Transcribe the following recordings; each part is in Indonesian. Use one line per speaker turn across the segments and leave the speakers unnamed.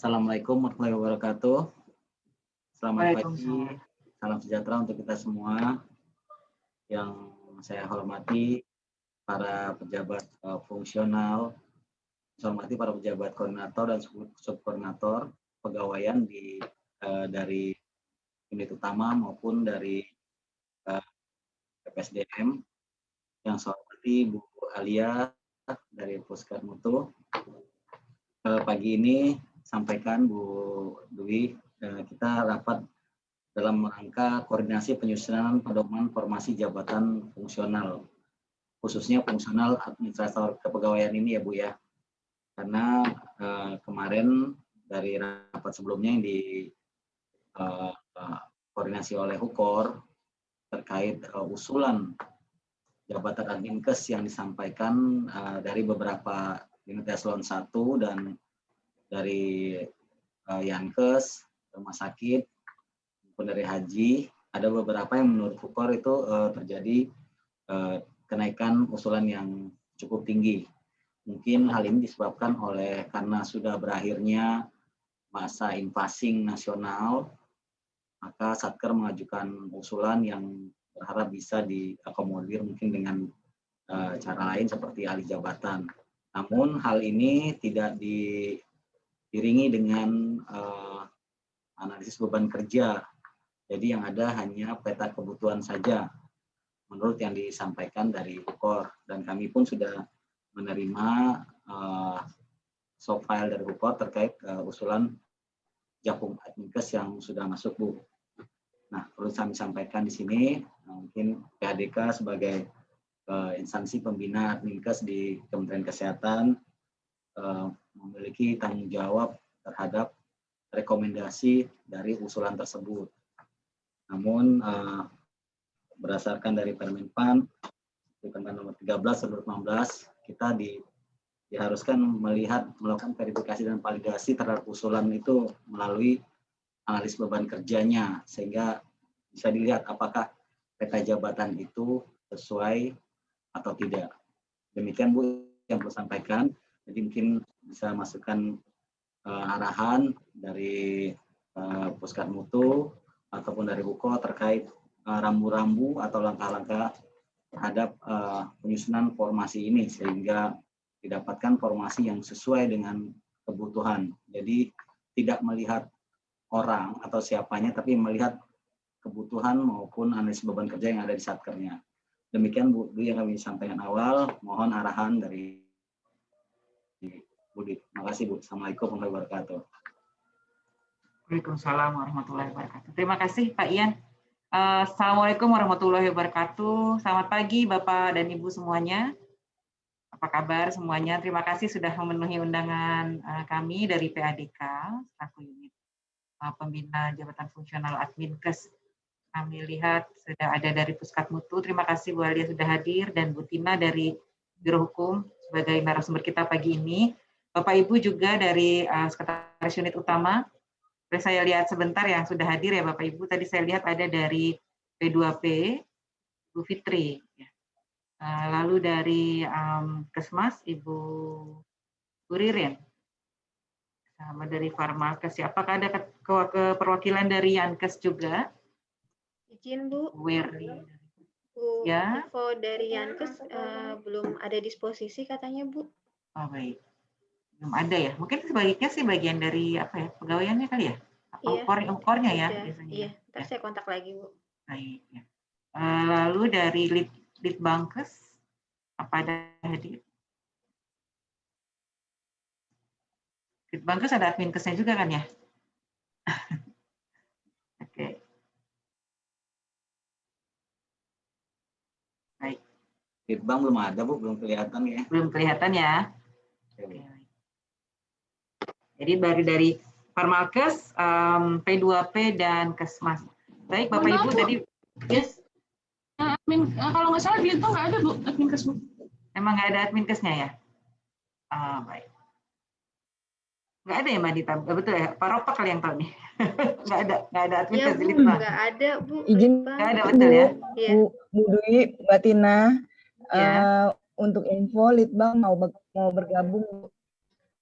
Assalamualaikum warahmatullahi wabarakatuh. Selamat pagi,
Waalaikumsalam.
salam sejahtera untuk kita semua. Yang saya hormati para pejabat fungsional, saya hormati para pejabat koordinator dan subkoordinator pegawaian dari unit utama maupun dari PPSDM. Yang saya hormati Bu Alia dari Puskar Mutu. Pagi ini sampaikan Bu Dwi, kita rapat dalam rangka koordinasi penyusunan pedoman formasi jabatan fungsional, khususnya fungsional administrator kepegawaian ini ya Bu ya. Karena kemarin dari rapat sebelumnya yang koordinasi oleh Hukor terkait usulan jabatan Adminkes yang disampaikan dari beberapa unit eselon 1 dan dari Yankes, rumah sakit, maupun dari haji, ada beberapa yang menurut Hukor itu terjadi kenaikan usulan yang cukup tinggi. Mungkin hal ini disebabkan karena sudah berakhirnya masa invasing nasional, maka Satker mengajukan usulan yang berharap bisa diakomodir mungkin dengan cara lain seperti alih jabatan. Namun hal ini tidak diiringi dengan analisis beban kerja. Jadi yang ada hanya peta kebutuhan saja menurut yang disampaikan dari Hukor. Dan kami pun sudah menerima soft file dari Hukor terkait usulan Japung Adminkes yang sudah masuk Bu. Nah, perlu kami sampaikan di sini, mungkin PADK sebagai instansi pembina Adminkes di Kementerian Kesehatan memiliki tanggung jawab terhadap rekomendasi dari usulan tersebut. Namun berdasarkan dari Permenpan nomor 13 tahun 2015, kita diharuskan melakukan verifikasi dan validasi terhadap usulan itu melalui analis beban kerjanya, sehingga bisa dilihat apakah peta jabatan itu sesuai atau tidak. Demikian Bu yang saya sampaikan. Jadi mungkin bisa masukkan arahan dari Puskar Mutu ataupun dari Huko terkait rambu-rambu atau langkah-langkah terhadap penyusunan formasi ini sehingga didapatkan formasi yang sesuai dengan kebutuhan. Jadi tidak melihat orang atau siapanya, tapi melihat kebutuhan maupun analisis beban kerja yang ada di satkernya. Demikian Bu yang kami sampaikan awal. Mohon arahan dari Bu. Terima kasih Bu. Assalamualaikum warahmatullahi wabarakatuh.
Waalaikumsalam warahmatullahi wabarakatuh. Terima kasih Pak Ian. Assalamualaikum warahmatullahi wabarakatuh. Selamat pagi Bapak dan Ibu semuanya. Apa kabar semuanya? Terima kasih sudah memenuhi undangan kami dari PADK, selaku unit pembina jabatan fungsional Adminkes. Kami lihat sudah ada dari Puskat Mutu. Terima kasih Bu Alia sudah hadir dan Bu Tina dari Biro Hukum sebagai narasumber kita pagi ini. Bapak Ibu juga dari Sekretaris Unit Utama. Saya lihat sebentar yang sudah hadir ya Bapak Ibu. Tadi saya lihat ada dari P2P, Bu Fitri. Lalu dari Kesmas, Ibu Ririn. Sama dari Farmakes. Apakah ada keperwakilan dari Yankes juga?
Izin Bu, Bu
ya.
info dari Yankes belum ada disposisi katanya Bu.
Oh baik, belum ada ya. Mungkin sebaliknya sih bagian dari apa ya, pegawaiannya kali ya?
Iya,
ukornya ya biasanya.
Iya, ntar saya kontak lagi Bu.
Baik. Ya. Lalu dari Litbangkes, apa ada hadir? Litbangkes ada adminkesnya juga kan ya? Oke. Baik.
Litbang belum ada Bu, belum kelihatan ya.
Belum kelihatan ya. Oke. Jadi baru dari Farmakes, P2P dan Kesmas. Baik Bapak Ibu tadi. Yes.
Kalau nggak salah di Litbang nggak ada Bu Adminkes Bu.
Emang nggak ada Adminkesnya ya? Baik. Nggak ada ya Mbak Dita? Betul ya? Pak Ropak kali yang tahu nih. Nggak ada Adminkes di Litbang.
Nggak ada Bu.
Izin
nggak ada betul ya?
Bu Dwi, Mbak Tina.
Ya.
Untuk info Litbang mau bergabung.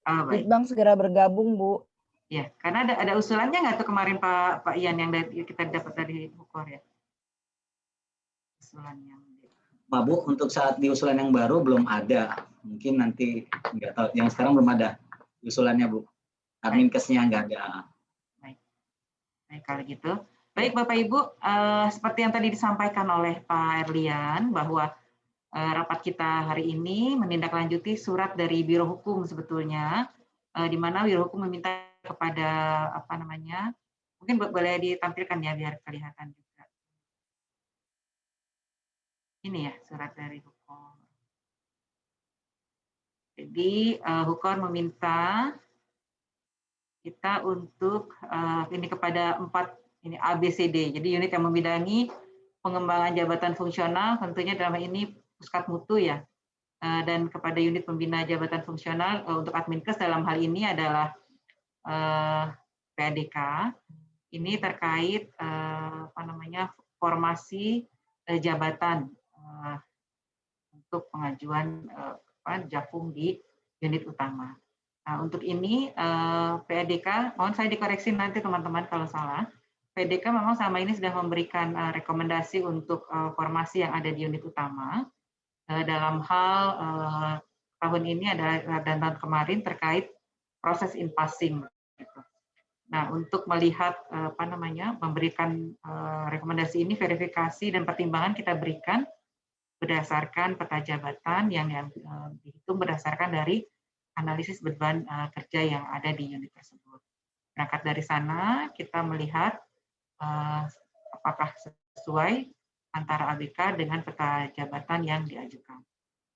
Baik.
Litbang segera bergabung Bu.
Ya, karena ada usulannya nggak tuh kemarin Pak Ian yang kita dapat dari Hukor ya? Usulan yang
Pak Bu, untuk saat di usulan yang baru belum ada. Mungkin nanti nggak tahu. Yang sekarang belum ada usulannya Bu. Adminkesnya nggak ada.
Baik, kalau gitu. Baik Bapak Ibu, seperti yang tadi disampaikan oleh Pak Erlian bahwa rapat kita hari ini menindaklanjuti surat dari Biro Hukum sebetulnya, di mana Biro Hukum meminta kepada apa namanya, mungkin boleh ditampilkan ya biar kelihatan juga. Ini ya surat dari Hukum. Jadi Hukor meminta kita untuk ini kepada 4 ini ABCD. Jadi unit yang membidangi pengembangan jabatan fungsional, tentunya dalam hal ini Puskat Mutu ya. Dan kepada unit pembina jabatan fungsional untuk Adminkes dalam hal ini adalah PADK. Ini terkait apa namanya formasi jabatan untuk pengajuan Jakung di unit utama. Nah, untuk ini PADK, mohon saya dikoreksi nanti teman-teman kalau salah. PADK memang selama ini sudah memberikan rekomendasi untuk formasi yang ada di unit utama. Dalam hal tahun ini adalah dan tahun kemarin terkait proses in-passing. Gitu. Nah, untuk melihat apa namanya, memberikan rekomendasi ini, verifikasi dan pertimbangan kita berikan berdasarkan peta jabatan yang dihitung berdasarkan dari analisis beban kerja yang ada di unit tersebut. Berangkat dari sana, kita melihat apakah sesuai antara ABK dengan peta jabatan yang diajukan.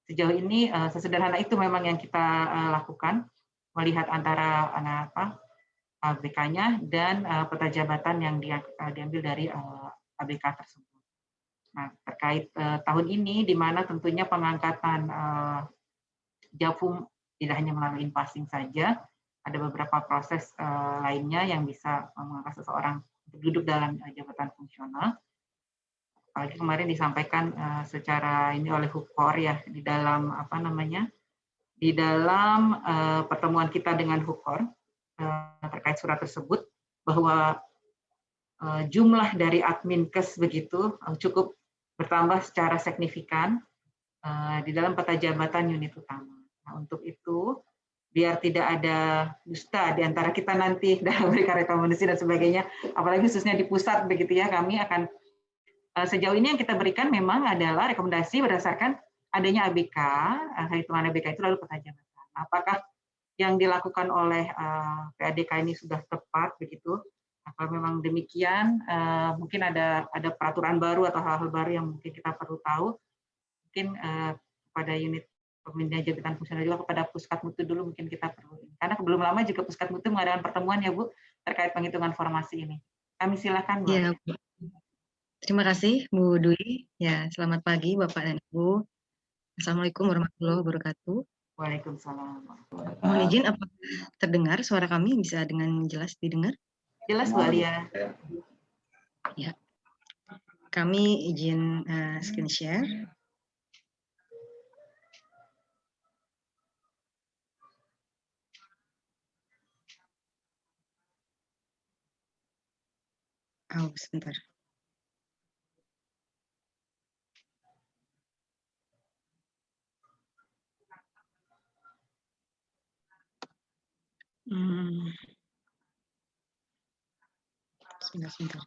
Sejauh ini sesederhana itu memang yang kita lakukan, melihat antara ABK-nya dan peta jabatan yang diambil dari ABK tersebut. Nah, terkait tahun ini, di mana tentunya pengangkatan Javum tidak hanya melalui in-passing saja, ada beberapa proses lainnya yang bisa mengangkat seseorang untuk duduk dalam jabatan fungsional. Apalagi kemarin disampaikan secara ini oleh Hukor ya di dalam apa namanya, di dalam pertemuan kita dengan Hukor terkait surat tersebut bahwa jumlah dari Adminkes begitu cukup bertambah secara signifikan di dalam peta jabatan unit utama. Nah, untuk itu, biar tidak ada dusta di antara kita nanti dalam memberikan rekomendasi dan sebagainya, apalagi khususnya di pusat begitu ya, kami akan sejauh ini yang kita berikan memang adalah rekomendasi berdasarkan adanya ABK, hitungan ABK itu lalu peta jabatan. Apakah yang dilakukan oleh PADK ini sudah tepat begitu? Nah, kalau memang demikian, mungkin ada peraturan baru atau hal-hal baru yang mungkin kita perlu tahu. Mungkin pada unit pembina jabatan fungsional juga kepada Puskat Mutu dulu mungkin kita perlu. Karena belum lama juga Puskat Mutu mengadakan pertemuan ya Bu terkait penghitungan formasi ini. Kami silakan Bu.
Ya, Bu. Terima kasih Bu Dwi. Ya, selamat pagi Bapak dan Ibu. Assalamualaikum warahmatullahi wabarakatuh.
Waalaikumsalam.
Mohon izin, apa terdengar suara kami bisa dengan jelas didengar?
Jelas Bu Alia.
Ya. Kami izin screen share. Oh, sebentar. Sebentar.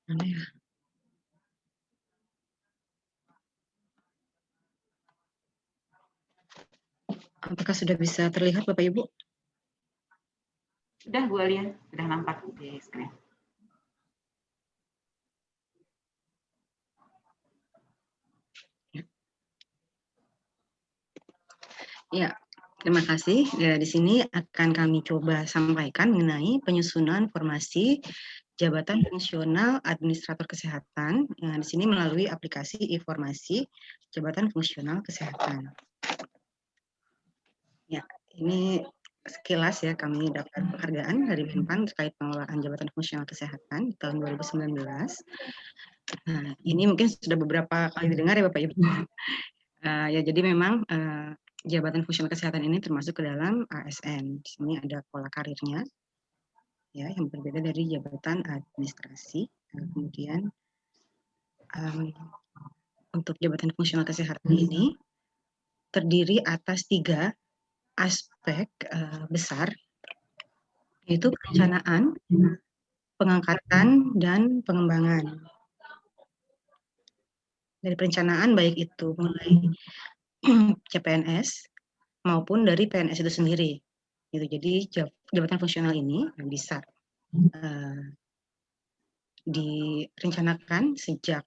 Mana ya? Apakah sudah bisa terlihat Bapak Ibu?
Sudah Bu Alia, sudah nampak di screen.
Ya, terima kasih. Ya, di sini akan kami coba sampaikan mengenai penyusunan formasi jabatan fungsional administrator kesehatan. Di sini melalui aplikasi informasi jabatan fungsional kesehatan. Ya, ini sekilas ya kami dapat penghargaan dari Menpan terkait pengelolaan jabatan fungsional kesehatan di tahun 2019. Nah, ini mungkin sudah beberapa kali didengar ya Bapak Ibu. Ya, jadi memang jabatan fungsional kesehatan ini termasuk ke dalam ASN. Di sini ada pola karirnya, ya, yang berbeda dari jabatan administrasi. Kemudian untuk jabatan fungsional kesehatan ini terdiri atas 3 aspek besar, yaitu perencanaan, pengangkatan, dan pengembangan. Dari perencanaan baik itu mulai CPNS maupun dari PNS itu sendiri. Gitu. Jadi jabatan fungsional ini bisa direncanakan sejak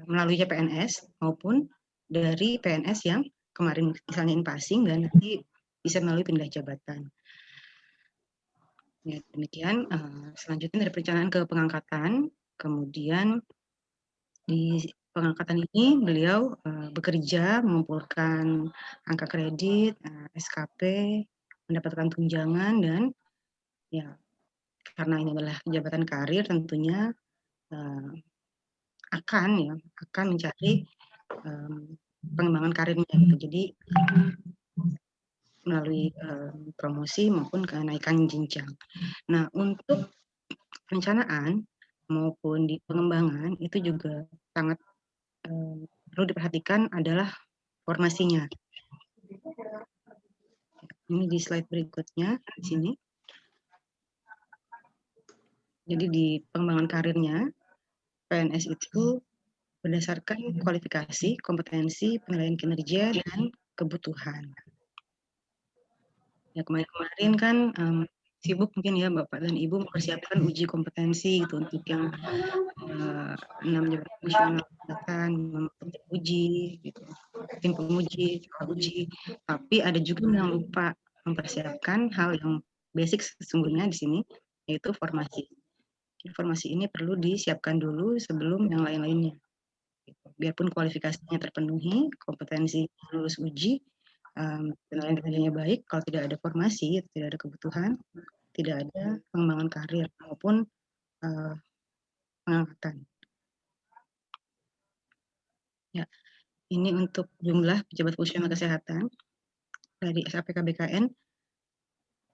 melalui CPNS maupun dari PNS yang kemarin misalnya in passing dan nanti bisa melalui pindah jabatan. Ya, demikian. Selanjutnya dari perencanaan ke pengangkatan, kemudian di pengangkatan ini beliau bekerja mengumpulkan angka kredit, SKP, mendapatkan tunjangan, dan ya karena ini adalah jabatan karir tentunya akan mencari pengembangan karirnya gitu. Jadi melalui promosi maupun kenaikan jenjang. Nah, untuk perencanaan maupun di pengembangan itu juga sangat perlu diperhatikan adalah formasinya. Ini di slide berikutnya di sini. Jadi di pengembangan karirnya PNS itu berdasarkan kualifikasi, kompetensi, penilaian kinerja, dan kebutuhan. Ya, kemarin-kemarin kan sibuk mungkin ya Bapak dan Ibu mempersiapkan uji kompetensi gitu untuk yang 6 jabatan fungsional kesehatan, membentuk uji gitu, tim penguji, uji. Tapi ada juga yang lupa mempersiapkan hal yang basic sesungguhnya di sini, yaitu formasi. Informasi ini perlu disiapkan dulu sebelum yang lain-lainnya. Biarpun kualifikasinya terpenuhi, kompetensi lulus uji, penilaian kinerjanya baik, kalau tidak ada formasi, tidak ada kebutuhan, tidak ada pengembangan karir maupun pengangkatan. Ya, ini untuk jumlah pejabat fungsional kesehatan dari SAPKBKN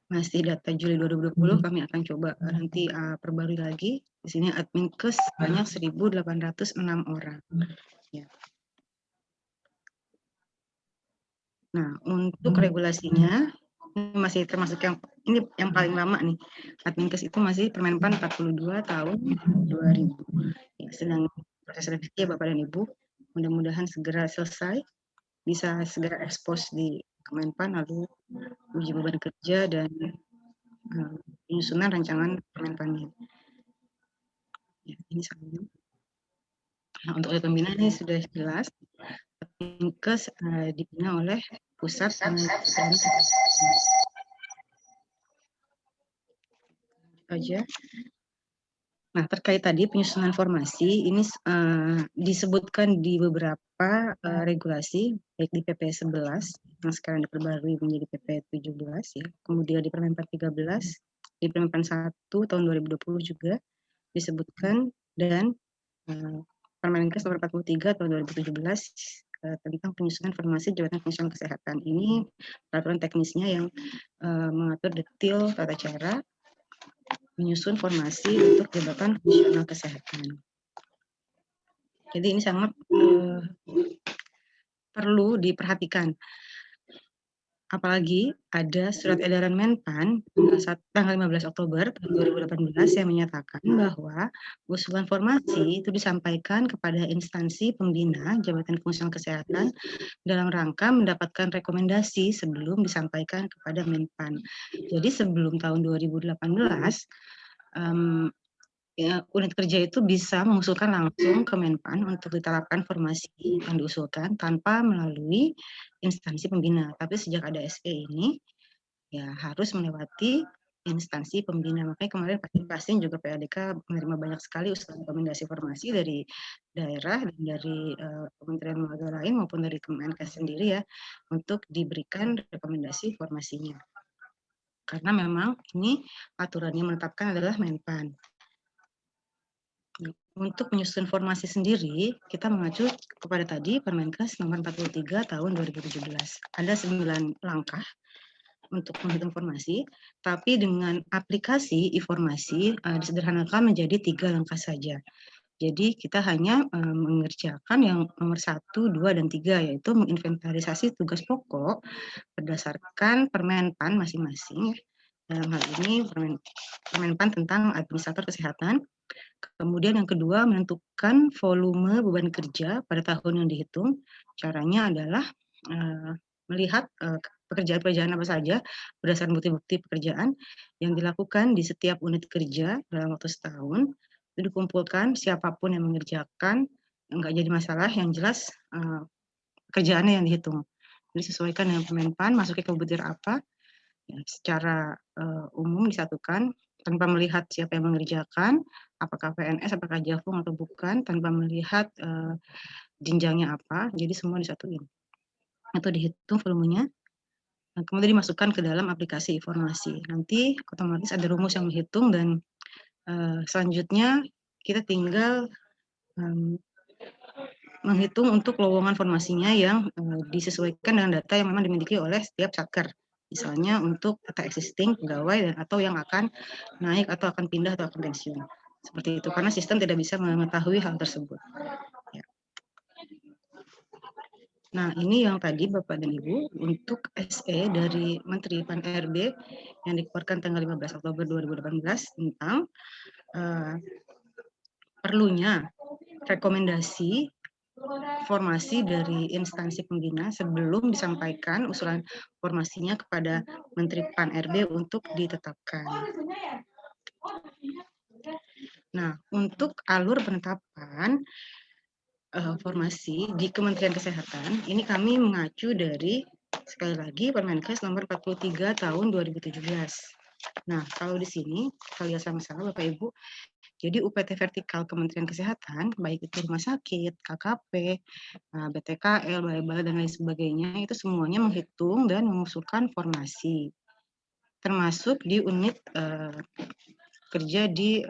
masih data Juli 2020, kami akan coba nanti perbarui lagi. Di sini Adminkes banyak 1.806 orang. Ya. Nah, untuk regulasinya ini masih termasuk yang paling lama nih. Adminkes itu masih Permenpan 42 tahun 2000. Ya, sedang proses revisi ya Bapak dan Ibu. Mudah-mudahan segera selesai, bisa segera ekspos di Kemenpan, lalu uji beban kerja dan penyusunan rancangan Permenpannya. Ya, ini sama. Nah, untuk pembinaan ini sudah jelas. Adminkes dibina oleh pusat aja. Nah, terkait tadi penyusunan formasi ini disebutkan di beberapa regulasi, baik di PP 11 yang sekarang diperbarui menjadi PP 17 ya, kemudian di Permenpan 13, di Permenpan 1 tahun 2020 juga disebutkan, dan Permenkes nomor 43 tahun 2017 tentang penyusunan formasi jabatan fungsional kesehatan. Ini peraturan teknisnya yang mengatur detail tata cara menyusun formasi untuk jabatan fungsional kesehatan. Jadi ini sangat perlu diperhatikan. Apalagi ada surat edaran Menpan tanggal 15 Oktober 2018 yang menyatakan bahwa usulan formasi itu disampaikan kepada instansi pembina Jabatan Fungsional Kesehatan dalam rangka mendapatkan rekomendasi sebelum disampaikan kepada Menpan. Jadi sebelum tahun 2018, unit kerja itu bisa mengusulkan langsung ke Menpan untuk diterapkan formasi yang diusulkan tanpa melalui instansi pembina. Tapi sejak ada SE ini, ya harus melewati instansi pembina. Makanya kemarin pasti juga PADK menerima banyak sekali usulan rekomendasi formasi dari daerah dan dari kementerian lembaga lain maupun dari Kemenkes sendiri ya, untuk diberikan rekomendasi formasinya. Karena memang ini aturan yang menetapkan adalah Menpan. Untuk menyusun formasi sendiri, kita mengacu kepada tadi Permenkes nomor 43 tahun 2017. Ada 9 langkah untuk menghitung formasi, tapi dengan aplikasi informasi disederhanakan menjadi 3 langkah saja. Jadi kita hanya mengerjakan yang nomor 1, 2, dan 3, yaitu menginventarisasi tugas pokok berdasarkan Permenpan masing-masing. Dalam hal ini Permenpan tentang administrator kesehatan. Kemudian yang kedua, menentukan volume beban kerja pada tahun yang dihitung. Caranya adalah melihat pekerjaan-pekerjaan apa saja berdasarkan bukti-bukti pekerjaan yang dilakukan di setiap unit kerja dalam waktu setahun. Itu dikumpulkan, siapapun yang mengerjakan, enggak jadi masalah, yang jelas pekerjaannya yang dihitung. Jadi sesuaikan dengan Permenpan, masuknya ke butir apa, ya, secara umum disatukan, tanpa melihat siapa yang mengerjakan, apakah PNS, apakah Jafung atau bukan, tanpa melihat jenjangnya apa, jadi semua disatuin. Atau dihitung volumenya, kemudian dimasukkan ke dalam aplikasi informasi. Nanti otomatis ada rumus yang menghitung dan selanjutnya kita tinggal menghitung untuk lowongan formasinya yang disesuaikan dengan data yang memang dimiliki oleh setiap satker. Misalnya untuk data existing pegawai dan atau yang akan naik atau akan pindah atau akan pensiun. Seperti itu, karena sistem tidak bisa mengetahui hal tersebut. Ya. Nah, ini yang tadi Bapak dan Ibu untuk SE dari Menteri Pan-RB yang dikeluarkan tanggal 15 Oktober 2018 tentang perlunya rekomendasi formasi dari instansi pembina sebelum disampaikan usulan formasinya kepada Menteri Pan-RB untuk ditetapkan. Nah, untuk alur penetapan formasi di Kementerian Kesehatan, ini kami mengacu dari, sekali lagi, Permenkes nomor 43 tahun 2017. Nah, kalau di sini, kita lihat sama-sama Bapak Ibu, jadi UPT vertikal Kementerian Kesehatan, baik itu rumah sakit, KKP, BTKL, balai-balai, dan lain sebagainya, itu semuanya menghitung dan mengusulkan formasi. Termasuk di unit kerja di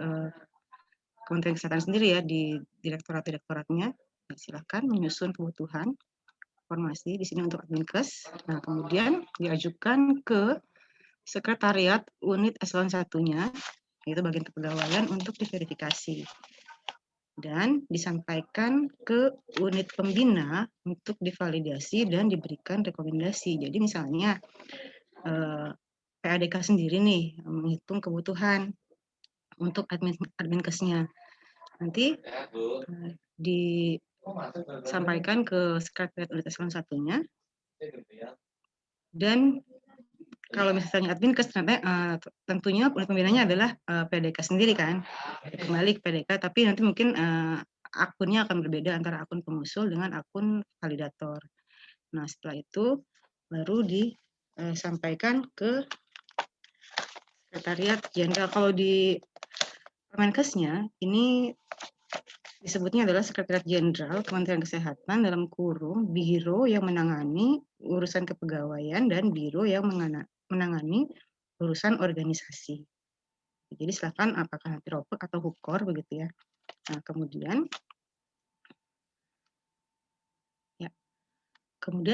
Kementerian Kesehatan sendiri ya, di direktorat-direktoratnya. Silakan menyusun kebutuhan formasi di sini untuk Adminkes. Nah, kemudian diajukan ke Sekretariat Unit Eselon 1-nya, yaitu bagian kepegawaian untuk diverifikasi. Dan disampaikan ke unit pembina untuk divalidasi dan diberikan rekomendasi. Jadi misalnya PADK sendiri nih menghitung kebutuhan untuk Adminkesnya. Nanti disampaikan ke Sekretariat Unit Eselon 1-nya. Dan kalau misalnya Adminkes, tentunya unit pembinanya adalah PDK sendiri kan, kembali ke PDK, tapi nanti mungkin akunnya akan berbeda antara akun pengusul dengan akun validator. Nah, setelah itu baru disampaikan ke Sekretariat Jenderal. Kalau di Permenkesnya, ini disebutnya adalah Sekretariat Jenderal Kementerian Kesehatan dalam kurung biro yang menangani urusan kepegawaian dan biro yang menangani urusan organisasi. Jadi silakan apakah nanti ropek atau hukor begitu ya. Nah, kemudian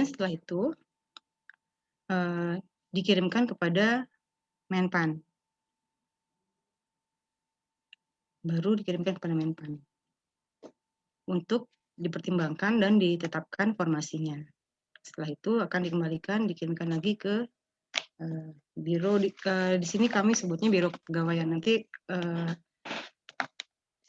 setelah itu dikirimkan kepada Menpan. Baru dikirimkan kepada Menpan untuk dipertimbangkan dan ditetapkan formasinya. Setelah itu akan dikembalikan, dikirimkan lagi ke biro. Di sini kami sebutnya biro kepegawaian. Nanti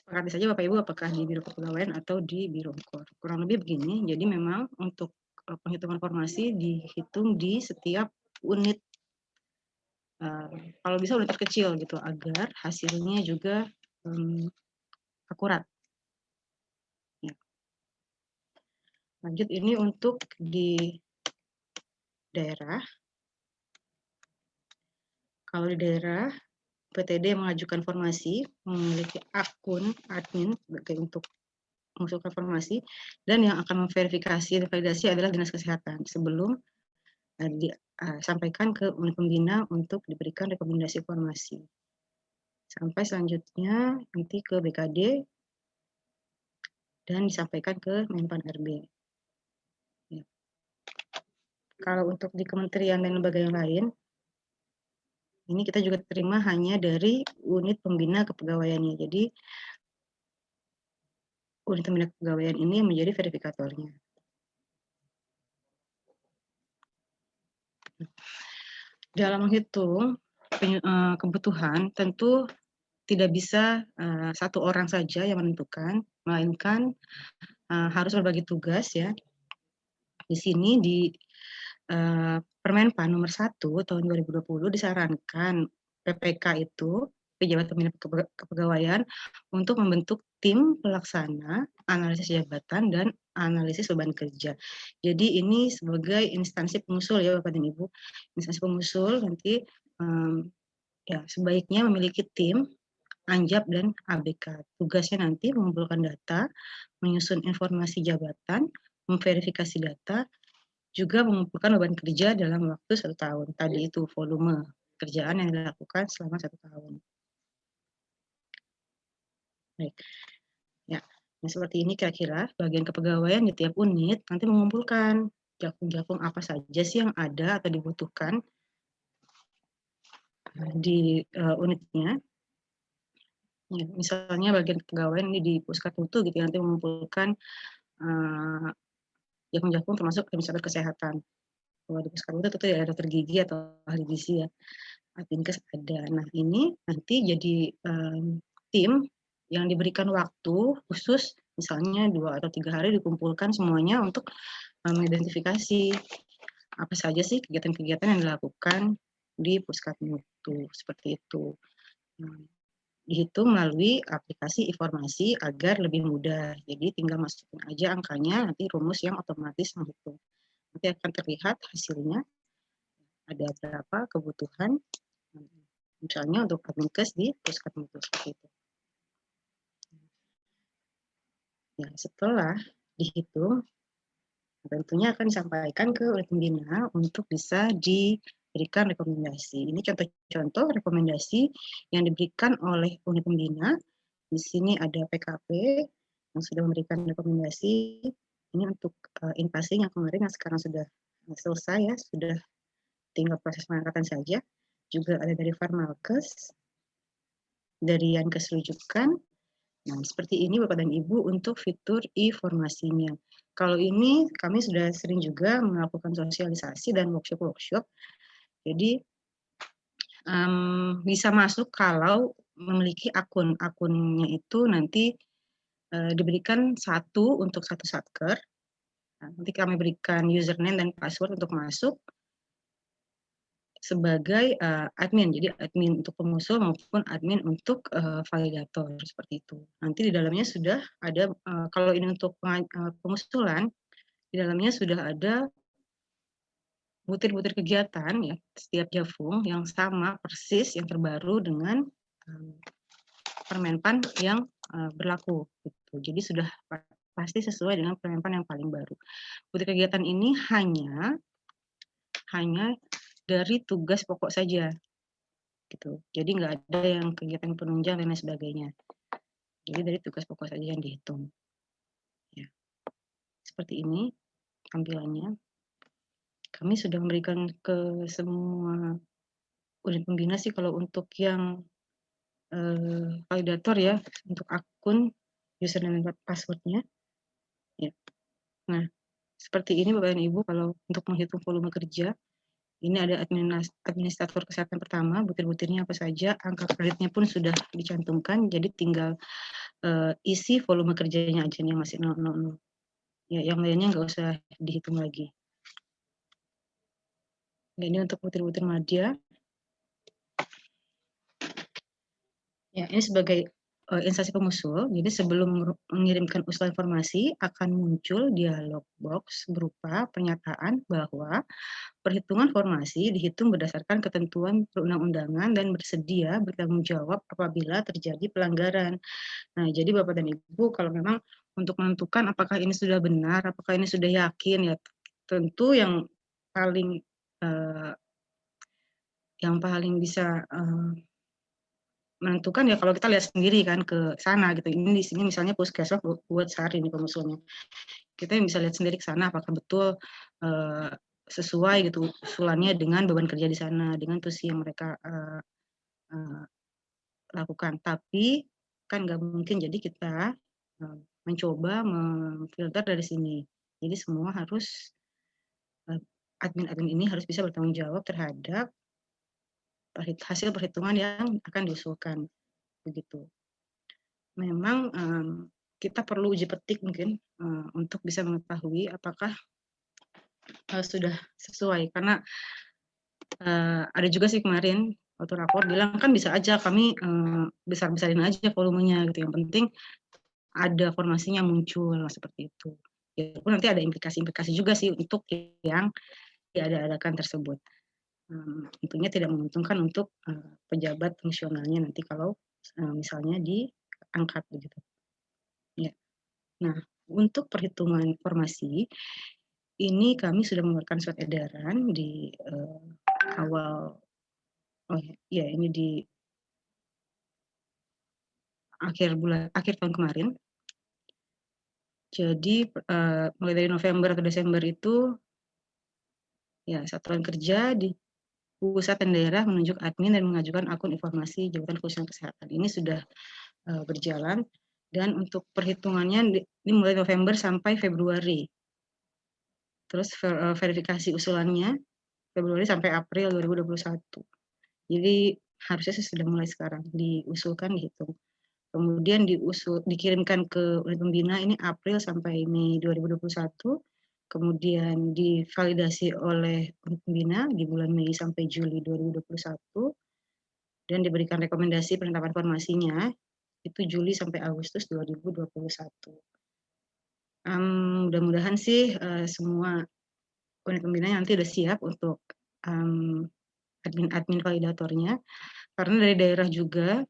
sepakati saja Bapak Ibu apakah di biro kepegawaian atau di biro KOR. Kurang lebih begini. Jadi memang untuk penghitungan formasi dihitung di setiap unit. Kalau bisa unit terkecil gitu agar hasilnya juga akurat. Ya. Lanjut ini untuk di daerah. Kalau di daerah PTD mengajukan formasi memiliki akun admin sebagai untuk mengusulkan formasi dan yang akan memverifikasi dan validasi adalah Dinas Kesehatan sebelum disampaikan ke unit pembina untuk diberikan rekomendasi formasi. Sampai selanjutnya nanti ke BKD dan disampaikan ke Menpan RB. Ya. Kalau untuk di kementerian dan lembaga yang lain, ini kita juga terima hanya dari unit pembina kepegawaiannya. Jadi unit pembina kepegawaian ini yang menjadi verifikatornya. Dalam menghitung kebutuhan tentu tidak bisa satu orang saja yang menentukan, melainkan harus berbagi tugas ya. Di sini di Permenpan nomor 1 tahun 2020 disarankan PPK itu, pejabat pembina kepegawaian, untuk membentuk tim pelaksana analisis jabatan dan analisis beban kerja. Jadi ini sebagai instansi pengusul ya Bapak dan Ibu, instansi pengusul nanti ya sebaiknya memiliki tim Anjab dan ABK. Tugasnya nanti mengumpulkan data, menyusun informasi jabatan, memverifikasi data, juga mengumpulkan beban kerja dalam waktu 1 tahun. Tadi itu volume kerjaan yang dilakukan selama 1 tahun. Baik. Ya, nah seperti ini kira-kira bagian kepegawaian di tiap unit nanti mengumpulkan jakung-jakung apa saja sih yang ada atau dibutuhkan di unitnya. Ya, misalnya bagian kepegawaian ini di Puskat Mutu gitu nanti mengumpulkan jakung-jakung termasuk misalnya kesehatan. Kalau di Puskat Mutu itu ada dokter gigi atau ahli gizi ya. Adminkes ada. Nah ini nanti jadi tim yang diberikan waktu khusus misalnya 2 atau 3 hari dikumpulkan semuanya untuk mengidentifikasi apa saja sih kegiatan-kegiatan yang dilakukan di Puskat Mutu seperti itu. Dihitung melalui aplikasi informasi agar lebih mudah. Jadi tinggal masukin aja angkanya, nanti rumus yang otomatis menghitung. Nanti akan terlihat hasilnya ada berapa kebutuhan, misalnya untuk Adminkes di Puskat Mutu seperti itu. Ya, setelah dihitung, tentunya akan disampaikan ke unit pembina untuk bisa diberikan rekomendasi. Ini contoh-contoh rekomendasi yang diberikan oleh unit pembina. Di sini ada PKP yang sudah memberikan rekomendasi. Ini untuk in-passing yang kemarin yang sekarang sudah selesai ya, sudah tinggal proses pengangkatan saja. Juga ada dari Farmalkes, dari Yankes rujukan. Nah, seperti ini Bapak dan Ibu untuk fitur e-formasinya. Kalau ini kami sudah sering juga melakukan sosialisasi dan workshop-workshop. Jadi bisa masuk kalau memiliki akun. Akunnya itu nanti diberikan satu untuk satu satker. Nah, nanti kami berikan username dan password untuk masuk sebagai admin, jadi admin untuk pengusul maupun admin untuk validator seperti itu. Nanti di dalamnya sudah ada kalau ini untuk pengusulan, di dalamnya sudah ada butir-butir kegiatan ya setiap Javung yang sama persis yang terbaru dengan Permenpan yang berlaku. Gitu. Jadi sudah pasti sesuai dengan Permenpan yang paling baru. Butir kegiatan ini hanya dari tugas pokok saja, gitu. Jadi nggak ada yang kegiatan penunjang dan lain sebagainya. Jadi dari tugas pokok saja yang dihitung. Ya. Seperti ini tampilannya. Kami sudah memberikan ke semua unit pembina sih kalau untuk yang validator ya, untuk akun username dan passwordnya. Ya. Nah, seperti ini Bapak dan Ibu kalau untuk menghitung volume kerja. Ini ada administrator kesehatan pertama, butir-butirnya apa saja, angka kreditnya pun sudah dicantumkan, jadi tinggal isi volume kerjanya aja yang masih 000. Ya, yang lainnya nggak usah dihitung lagi. Nah, ini untuk butir-butir media. Ya, ini sebagai instansi pengusul, jadi sebelum mengirimkan usulan informasi akan muncul dialog box berupa pernyataan bahwa perhitungan formasi dihitung berdasarkan ketentuan perundang-undangan dan bersedia bertanggung jawab apabila terjadi pelanggaran. Nah, jadi Bapak dan Ibu kalau memang untuk menentukan apakah ini sudah benar, apakah ini sudah yakin, ya tentu yang paling bisa menentukan ya kalau kita lihat sendiri kan ke sana gitu. Ini di sini misalnya puskesmas buat sehari ini pengusulnya. Kita yang bisa lihat sendiri ke sana apakah betul sesuai gitu usulannya dengan beban kerja di sana, dengan tusi yang mereka lakukan. Tapi kan nggak mungkin jadi kita mencoba memfilter dari sini. Jadi semua harus admin-admin ini harus bisa bertanggung jawab terhadap hasil perhitungan yang akan diusulkan, begitu. Memang kita perlu uji petik mungkin untuk bisa mengetahui apakah sudah sesuai, karena ada juga sih kemarin waktu rapor bilang kan bisa aja kami besar-besarin aja volumenya gitu, yang penting ada formasinya muncul seperti itu. Ya pun nanti ada implikasi-implikasi juga sih untuk yang diadakan tersebut. Tentunya tidak menguntungkan untuk pejabat fungsionalnya nanti kalau misalnya diangkat begitu. Ya. Nah, untuk perhitungan formasi ini kami sudah mengeluarkan surat edaran di awal ini di akhir tahun kemarin. Jadi mulai dari November atau Desember itu ya satuan kerja di pusat dan daerah menunjuk admin dan mengajukan akun informasi jabatan khusus kesehatan. Ini sudah berjalan dan untuk perhitungannya ini mulai November sampai Februari. Terus verifikasi usulannya Februari sampai April 2021. Jadi harusnya sudah mulai sekarang diusulkan dihitung. Kemudian dikirimkan ke unit pembina ini April sampai Mei 2021. Kemudian divalidasi oleh unit pembina di bulan Mei sampai Juli 2021 dan diberikan rekomendasi penetapan formasinya itu Juli sampai Agustus 2021. Mudah-mudahan sih semua unit pembina nanti udah siap untuk admin validatornya, karena dari daerah juga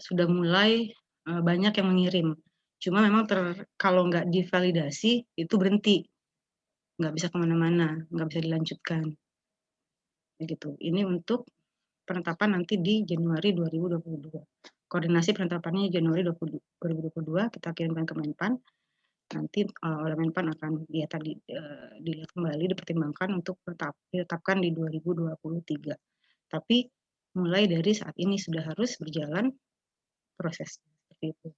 sudah mulai banyak yang mengirim. Cuma memang kalau nggak divalidasi itu berhenti, nggak bisa kemana-mana, nggak bisa dilanjutkan. Begitu. Ini untuk penetapan nanti di Januari 2022. Koordinasi penetapannya Januari 2022 kita kirimkan ke Menpan. Nanti oleh Menpan akan dilihat kembali, dipertimbangkan untuk ditetapkan di 2023. Tapi mulai dari saat ini sudah harus berjalan proses seperti itu.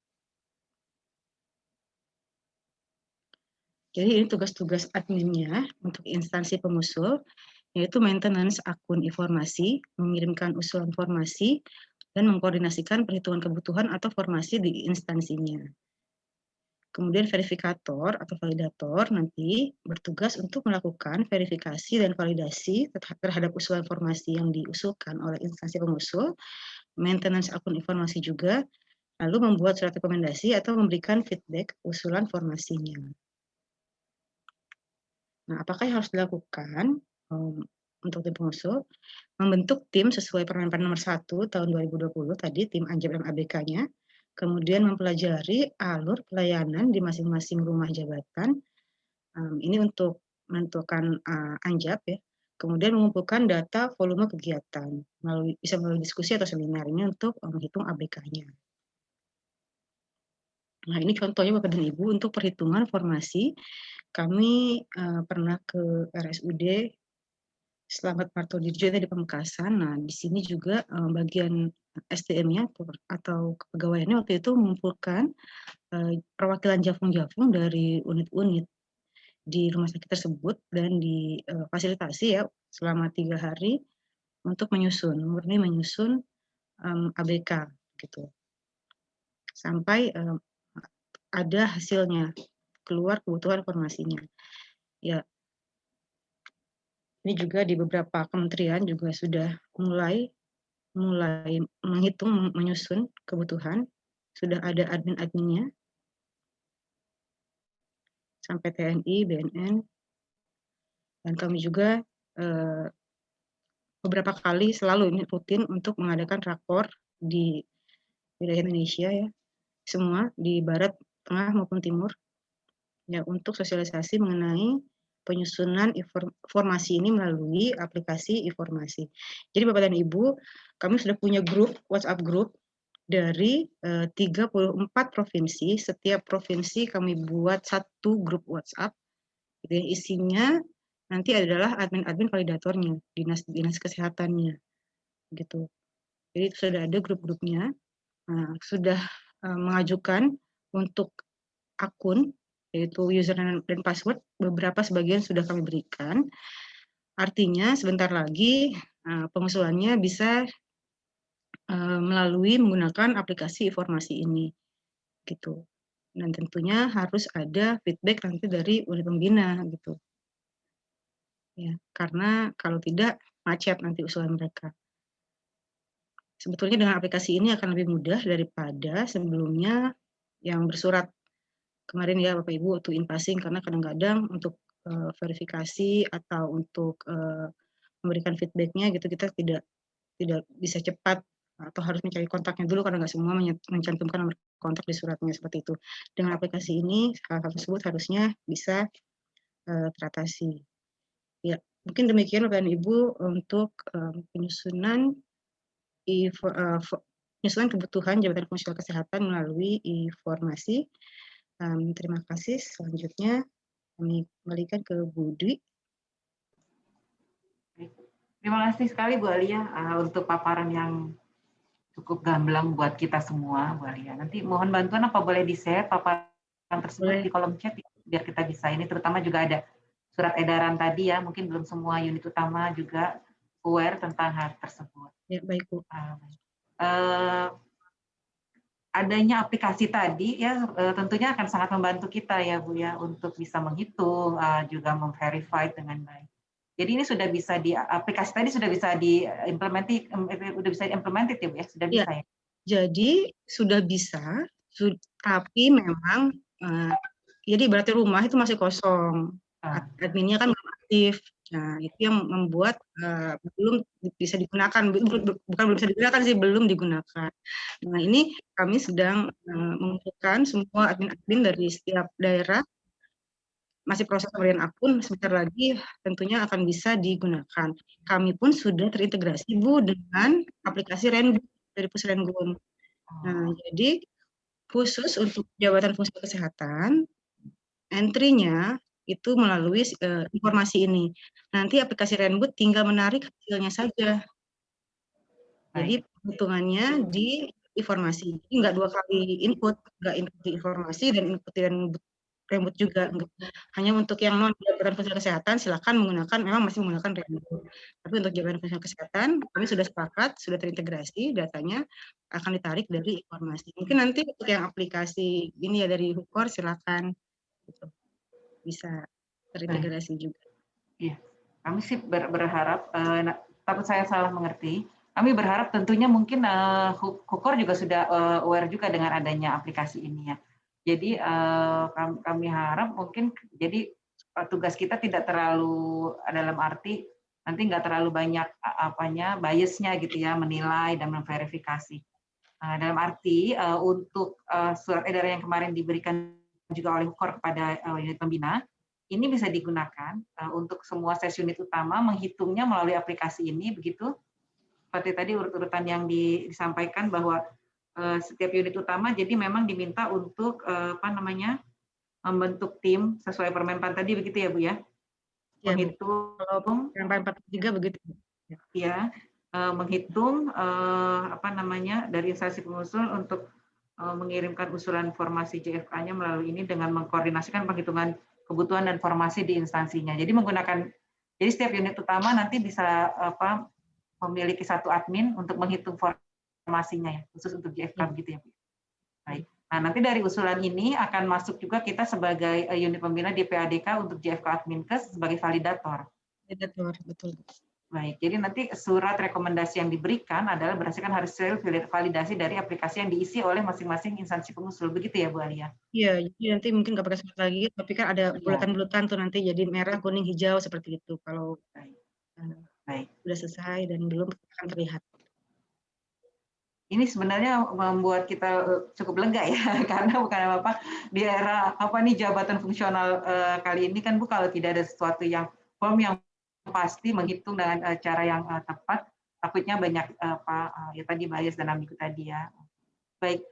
Jadi ini tugas-tugas adminnya untuk instansi pengusul, yaitu maintenance akun informasi, mengirimkan usulan formasi, dan mengkoordinasikan perhitungan kebutuhan atau formasi di instansinya. Kemudian verifikator atau validator nanti bertugas untuk melakukan verifikasi dan validasi terhadap usulan formasi yang diusulkan oleh instansi pengusul, maintenance akun informasi juga, lalu membuat surat rekomendasi atau memberikan feedback usulan formasinya. Nah, apakah yang harus dilakukan untuk tim pengusul? Membentuk tim sesuai Permenpan nomor 1 tahun 2020 tadi, tim Anjab dan ABK-nya, kemudian mempelajari alur pelayanan di masing-masing rumah jabatan, ini untuk menentukan Anjab ya, kemudian mengumpulkan data volume kegiatan, bisa melalui diskusi atau seminar, ini untuk menghitung ABK-nya. Nah, ini contohnya Bapak dan Ibu untuk perhitungan formasi. Kami pernah ke RSUD Slamet Martodirjo di Pamekasan. Nah, di sini juga bagian SDM-nya atau kepegawaiannya waktu itu mengumpulkan perwakilan Jafung-Jafung dari unit-unit. di rumah sakit tersebut dan difasilitasi ya selama 3 hari untuk murni menyusun ABK gitu. Sampai ada hasilnya, keluar kebutuhan formasinya. Ya, ini juga di beberapa kementerian juga sudah mulai menghitung, menyusun kebutuhan, sudah ada admin-adminnya, sampai TNI, BNN, dan kami juga beberapa kali selalu ini rutin untuk mengadakan rakor di wilayah Indonesia ya, semua di barat, tengah maupun timur, ya untuk sosialisasi mengenai penyusunan informasi ini melalui aplikasi informasi. Jadi Bapak dan Ibu, kami sudah punya grup, WhatsApp grup dari 34 provinsi. Setiap provinsi kami buat satu grup WhatsApp. Yang isinya nanti adalah admin-admin validatornya, dinas kesehatannya, gitu. Jadi sudah ada grup-grupnya, sudah mengajukan untuk akun, yaitu username dan password, beberapa sebagian sudah kami berikan. Artinya sebentar lagi pengusulannya bisa melalui menggunakan aplikasi informasi ini, gitu. Dan tentunya harus ada feedback nanti dari unit pembina, gitu. Ya, karena kalau tidak macet nanti usulan mereka. Sebetulnya dengan aplikasi ini akan lebih mudah daripada sebelumnya yang bersurat kemarin ya Bapak Ibu waktu in-passing, karena kadang-kadang untuk verifikasi atau untuk memberikan feedbacknya gitu kita tidak bisa cepat atau harus mencari kontaknya dulu karena nggak semua mencantumkan nomor kontak di suratnya seperti itu. Dengan aplikasi ini hal-hal tersebut harusnya bisa teratasi. Ya, mungkin demikian Bapak dan Ibu untuk penyusunan kebutuhan Jabatan Fungsional Kesehatan melalui informasi. Terima kasih. Selanjutnya kami kembalikan ke Bu Dwi.
Terima kasih sekali Bu Alia untuk paparan yang cukup gamblang buat kita semua, Bu Alia. Nanti mohon bantuan apa boleh di-share paparan tersebut di kolom chat biar kita bisa ini, terutama juga ada surat edaran tadi ya, mungkin belum semua unit utama juga aware tentang hal tersebut.
Ya, baik Bu.
Adanya aplikasi tadi ya tentunya akan sangat membantu kita ya Bu ya untuk bisa menghitung, juga memverify dengan baik. Jadi ini sudah bisa aplikasi tadi sudah bisa diimplemented ya Bu ya, sudah bisa ya.
Jadi sudah bisa, tapi memang jadi berarti rumah itu masih kosong, adminnya kan belum aktif. Nah itu yang membuat belum bisa digunakan, bukan belum bisa digunakan sih, belum digunakan. Nah ini kami sedang mengumpulkan semua admin-admin dari setiap daerah, masih proses pemberian akun, sebentar lagi tentunya akan bisa digunakan. Kami pun sudah terintegrasi Bu dengan aplikasi Renbook dari Pusrenbun. Nah, jadi khusus untuk Jabatan Fungsi Kesehatan, entry-nya itu melalui informasi ini. Nanti aplikasi Renbook tinggal menarik hasilnya saja. Jadi perhitungannya di informasi. Jadi nggak 2 kali input, nggak input di informasi dan input di Renbook juga. Hanya untuk yang non Jabatan Fungsi Kesehatan silakan menggunakan, memang masih menggunakan Renbook. Tapi untuk Jabatan Fungsi Kesehatan kami sudah sepakat, sudah terintegrasi, datanya akan ditarik dari informasi. Mungkin nanti untuk yang aplikasi ini ya dari Hukor silakan gitu. Bisa terintegrasi juga.
Iya, kami sih berharap, takut saya salah mengerti. Kami berharap tentunya mungkin Hukor juga sudah aware juga dengan adanya aplikasi ini ya. Jadi kami harap mungkin jadi tugas kita tidak terlalu dalam arti nanti nggak terlalu banyak biasnya gitu ya, menilai dan memverifikasi. Dalam arti untuk surat edaran yang kemarin diberikan juga oleh Hukor kepada unit pembina, ini bisa digunakan untuk semua stasiun unit utama menghitungnya melalui aplikasi ini, begitu? Seperti tadi urut-urutan yang disampaikan bahwa setiap unit utama jadi memang diminta untuk membentuk tim sesuai Permenpan tadi begitu ya Bu ya? Menghitung
Permenpan 43 begitu.
Ya, menghitung dari instansi pengusul untuk mengirimkan usulan formasi JFK-nya melalui ini dengan mengkoordinasikan penghitungan kebutuhan dan formasi di instansinya. Jadi setiap unit utama nanti bisa memiliki satu admin untuk menghitung formasinya ya, khusus untuk JFK begitu ya, Bu. Baik. Nah, nanti dari usulan ini akan masuk juga kita sebagai unit pembina di PADK untuk JFK Adminkes sebagai validator.
Validator, betul.
Baik, jadi nanti surat rekomendasi yang diberikan adalah berdasarkan hasil validasi dari aplikasi yang diisi oleh masing-masing instansi pengusul. Begitu ya, Bu Alia?
Iya, jadi nanti mungkin nggak pakai surat lagi, tapi kan ada bulatan-bulatan tuh nanti jadi merah, kuning, hijau seperti itu. Kalau sudah selesai dan belum akan terlihat.
Ini sebenarnya membuat kita cukup lega ya, karena bukan apa-apa di era jabatan fungsional kali ini kan Bu, kalau tidak ada sesuatu yang form yang pasti menghitung dengan cara yang tepat, takutnya banyak ya tadi bias dan ambigu tadi ya. Baik,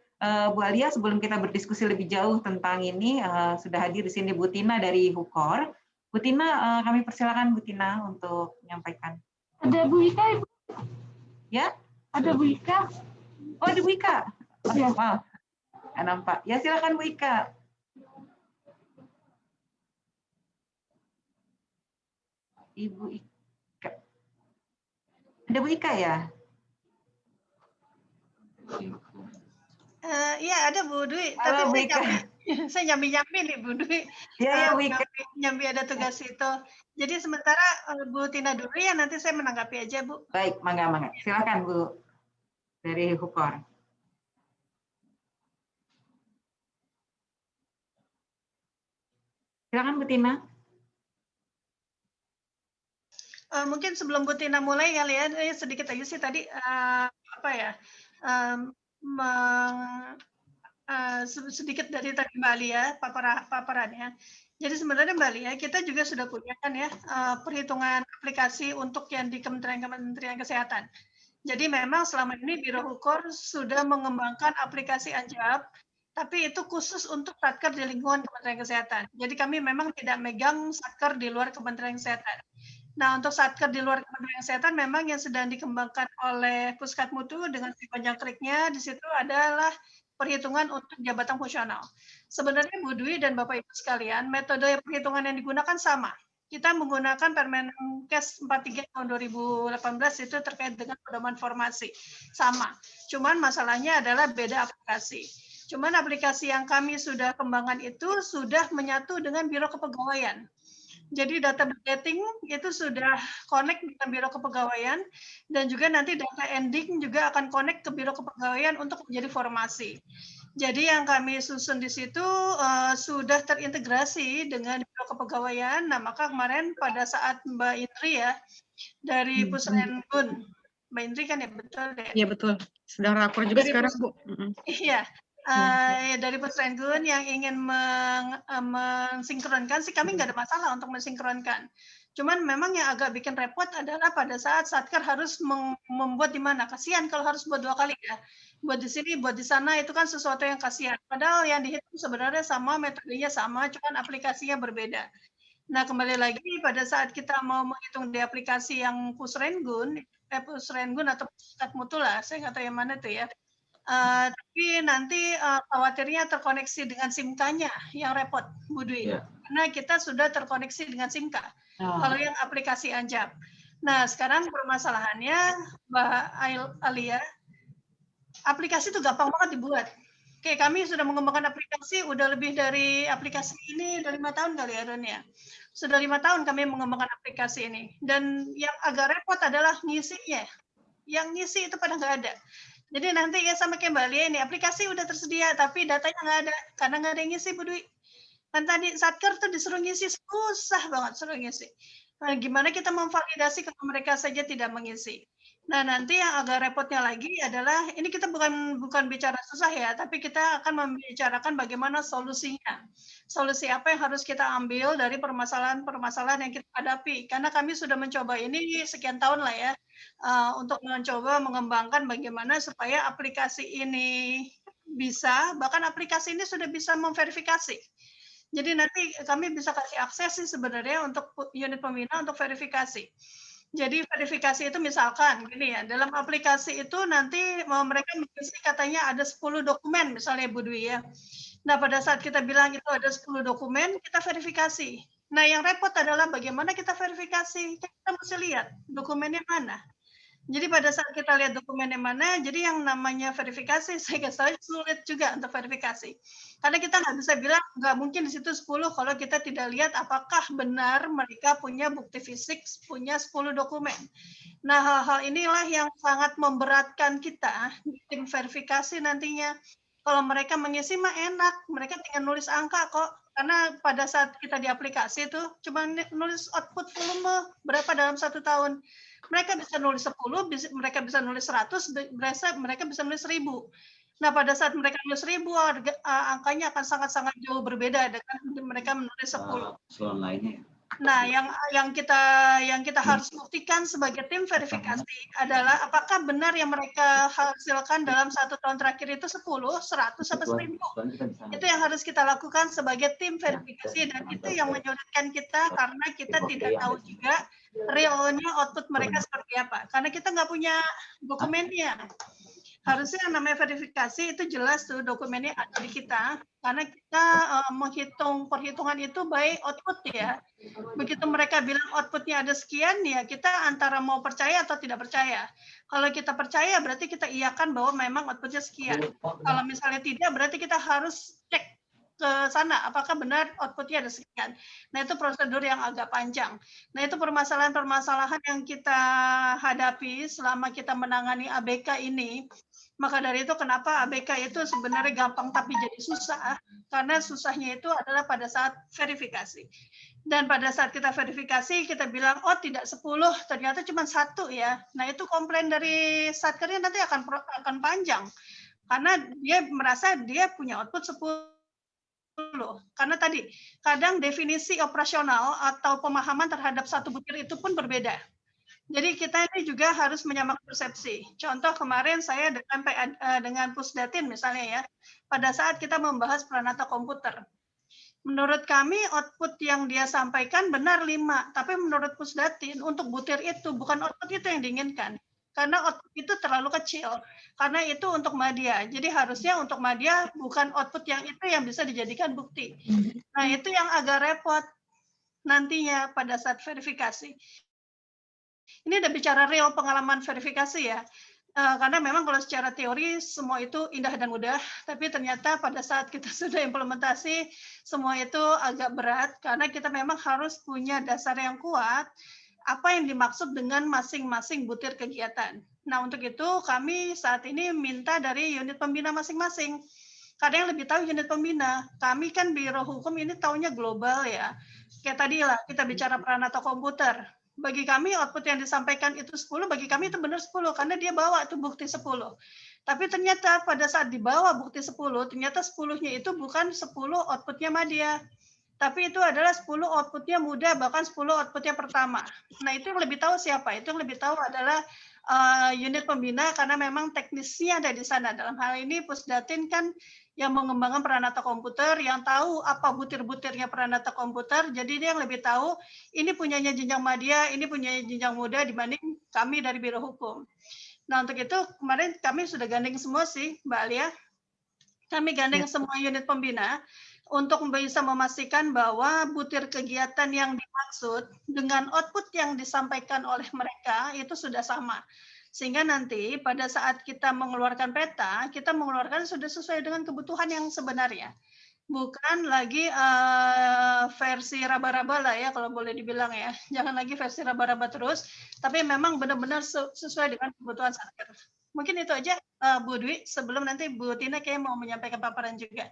Bu Alia, sebelum kita berdiskusi lebih jauh tentang ini, sudah hadir di sini Bu Tina dari Hukor. Bu Tina, kami persilakan Bu Tina untuk menyampaikan.
Ada Bu Ika, Ibu?
Ya?
Ada Bu Ika?
Oh, ada Bu Ika. Oh, ya. Maaf, nggak nampak. Ya, silakan Bu Ika. Ibu Ika. Ada Bu Ika ya?
Iya ada Bu Dwi,
Halo,
tapi
Bu Ika.
saya nyambi-nyambi nih Bu Dwi.
Iya, Bu Ika.
Nyambi ada tugas itu. Jadi sementara Bu Tina dulu ya, nanti saya menanggapi aja Bu.
Baik, mangga. Silakan Bu dari Hukor. Silakan Bu Tina.
Mungkin sebelum Bu Tina mulai kali ya, sedikit aja sih tadi sedikit dari tadi Mbak Alia paparannya. Jadi sebenarnya Mbak Alia, kita juga sudah punya kan ya perhitungan aplikasi untuk yang di Kementerian Kesehatan. Jadi memang selama ini Biro Hukor sudah mengembangkan aplikasi Anjap, tapi itu khusus untuk satker di lingkungan Kementerian Kesehatan. Jadi kami memang tidak megang satker di luar Kementerian Kesehatan. Nah, untuk satker di luar Kementerian Kesehatan memang yang sedang dikembangkan oleh Puskatmutu dengan panjang kliknya di situ adalah perhitungan untuk jabatan fungsional. Sebenarnya Bu Dwi dan Bapak Ibu sekalian, metode perhitungan yang digunakan sama. Kita menggunakan Permenkes 43 tahun 2018 itu terkait dengan pedoman formasi. Sama. Cuman masalahnya adalah beda aplikasi. Cuman aplikasi yang kami sudah kembangkan itu sudah menyatu dengan Biro Kepegawaian. Jadi data budgeting itu sudah connect dengan Biro Kepegawaian dan juga nanti data ending juga akan connect ke Biro Kepegawaian untuk menjadi formasi. Jadi yang kami susun di situ sudah terintegrasi dengan Biro Kepegawaian. Nah, maka kemarin pada saat Mbak Indri ya dari Pusrengun, Mbak Indri kan ya betul deh.
Iya betul. Sedang rakor juga sekarang Bu.
Iya. Dari Pusrengun yang ingin mensinkronkan sih kami nggak ada masalah untuk mensinkronkan. Cuman memang yang agak bikin repot adalah pada saat satker harus membuat di mana. Kasihan kalau harus buat 2 kali ya. Buat di sini, buat di sana itu kan sesuatu yang kasihan. Padahal yang dihitung sebenarnya sama, metodenya sama, cuman aplikasinya berbeda. Nah, kembali lagi pada saat kita mau menghitung di aplikasi yang Pusrengun atau Puskatmutu lah, saya nggak tahu yang mana tuh ya. Tapi nanti khawatirnya terkoneksi dengan SIMK-nya yang repot, Bu Dwi. Yeah. Karena kita sudah terkoneksi dengan SIMK. Kalau yang aplikasi Anjap. Nah, sekarang permasalahannya, Mbak Alia, aplikasi itu gampang banget dibuat. Kayak kami sudah mengembangkan aplikasi, udah lebih dari aplikasi ini, udah 5 tahun kali ya, Don ya. Sudah 5 tahun kami mengembangkan aplikasi ini. Dan yang agak repot adalah ngisinya. Yang ngisi itu pada nggak ada. Jadi nanti ya sama kayak Mbak Lia ini, aplikasi udah tersedia, tapi datanya nggak ada. Karena nggak ada yang ngisi, Bu Dwi. Kan tadi satker tuh disuruh ngisi, susah banget suruh ngisi. Nah, gimana kita memvalidasi kalau mereka saja tidak mengisi? Nah, nanti yang agak repotnya lagi adalah, ini kita bukan bicara susah ya, tapi kita akan membicarakan bagaimana solusinya. Solusi apa yang harus kita ambil dari permasalahan-permasalahan yang kita hadapi. Karena kami sudah mencoba ini sekian tahun lah ya, untuk mencoba mengembangkan bagaimana supaya aplikasi ini bisa, bahkan aplikasi ini sudah bisa memverifikasi. Jadi nanti kami bisa kasih akses sih sebenarnya untuk unit pembina untuk verifikasi. Jadi verifikasi itu misalkan gini ya, dalam aplikasi itu nanti mereka mengisi katanya ada 10 dokumen misalnya Bu Dwi ya. Nah, pada saat kita bilang itu ada 10 dokumen, kita verifikasi. Nah, yang repot adalah bagaimana kita verifikasi. Kita mesti lihat dokumennya mana. Jadi pada saat kita lihat dokumennya mana, jadi yang namanya verifikasi, saya sulit juga untuk verifikasi. Karena kita nggak bisa bilang, nggak mungkin di situ 10 kalau kita tidak lihat apakah benar mereka punya bukti fisik, punya 10 dokumen. Nah, hal-hal inilah yang sangat memberatkan kita di tim verifikasi nantinya. Kalau mereka mengisi mah enak, mereka tinggal nulis angka kok. Karena pada saat kita di aplikasi itu cuma nulis output volume berapa dalam 1 tahun. Mereka bisa nulis 10, mereka bisa nulis 100, mereka bisa nulis 1000. Nah, pada saat mereka nulis 1000, angkanya akan sangat-sangat jauh berbeda dengan mereka menulis 10.
Usulan lainnya.
Nah, yang kita harus buktikan sebagai tim verifikasi adalah apakah benar yang mereka hasilkan dalam 1 tahun terakhir itu 10, 100, atau 1000. Itu yang harus kita lakukan sebagai tim verifikasi, dan itu yang menyulitkan kita karena kita tidak tahu juga realnya output mereka seperti apa. Karena kita nggak punya dokumennya. Harusnya yang namanya verifikasi itu jelas tuh dokumennya ada di kita, karena kita menghitung perhitungan itu by output ya. Begitu mereka bilang outputnya ada sekian, ya kita antara mau percaya atau tidak percaya. Kalau kita percaya berarti kita iakan bahwa memang outputnya sekian. Kalau misalnya tidak, berarti kita harus cek ke sana apakah benar outputnya ada sekian. Nah, itu prosedur yang agak panjang. Nah, itu permasalahan-permasalahan yang kita hadapi selama kita menangani ABK ini. Maka dari itu kenapa ABK itu sebenarnya gampang tapi jadi susah, karena susahnya itu adalah pada saat verifikasi. Dan pada saat kita verifikasi, kita bilang, oh tidak 10, ternyata cuma 1 ya. Nah, itu komplain dari satkernya nanti akan panjang. Karena dia merasa dia punya output 10. Karena tadi, kadang definisi operasional atau pemahaman terhadap satu butir itu pun berbeda. Jadi kita ini juga harus menyamakan persepsi. Contoh kemarin saya dengan Pusdatin misalnya ya, pada saat kita membahas Pranata Komputer. Menurut kami output yang dia sampaikan benar 5, tapi menurut Pusdatin untuk butir itu bukan output itu yang diinginkan. Karena output itu terlalu kecil. Karena itu untuk media. Jadi harusnya untuk media bukan output yang itu yang bisa dijadikan bukti. Nah, itu yang agak repot nantinya pada saat verifikasi. Ini udah bicara real pengalaman verifikasi ya. Karena memang kalau secara teori semua itu indah dan mudah, tapi ternyata pada saat kita sudah implementasi semua itu agak berat karena kita memang harus punya dasar yang kuat apa yang dimaksud dengan masing-masing butir kegiatan. Nah, untuk itu kami saat ini minta dari unit pembina masing-masing. Kadang yang lebih tahu unit pembina. Kami kan Biro Hukum ini taunya global ya. Kayak tadi lah kita bicara Pranata Komputer. Bagi kami output yang disampaikan itu 10, bagi kami itu benar 10, karena dia bawa itu bukti 10. Tapi ternyata pada saat dibawa bukti 10, ternyata 10-nya itu bukan 10 outputnya media. Tapi itu adalah 10 outputnya muda, bahkan 10 outputnya pertama. Nah, itu yang lebih tahu siapa? Itu yang lebih tahu adalah unit pembina, karena memang teknisnya ada di sana. Dalam hal ini Pusdatin kan yang mengembangkan Pranata Komputer, yang tahu apa butir-butirnya Pranata Komputer, jadi dia yang lebih tahu ini punyanya jenjang media, ini punyanya jenjang muda dibanding kami dari Biro Hukum. Nah, untuk itu kemarin kami sudah gandeng semua sih, Mbak Alia. Kami gandeng semua unit pembina untuk bisa memastikan bahwa butir kegiatan yang dimaksud dengan output yang disampaikan oleh mereka itu sudah sama. Sehingga nanti pada saat kita mengeluarkan peta, kita mengeluarkan sudah sesuai dengan kebutuhan yang sebenarnya. Bukan lagi versi raba-raba lah ya, kalau boleh dibilang ya. Jangan lagi versi raba-raba terus, tapi memang benar-benar sesuai dengan kebutuhan satker. Mungkin itu aja, Bu Dwi, sebelum nanti Bu Tina kayak mau menyampaikan paparan juga.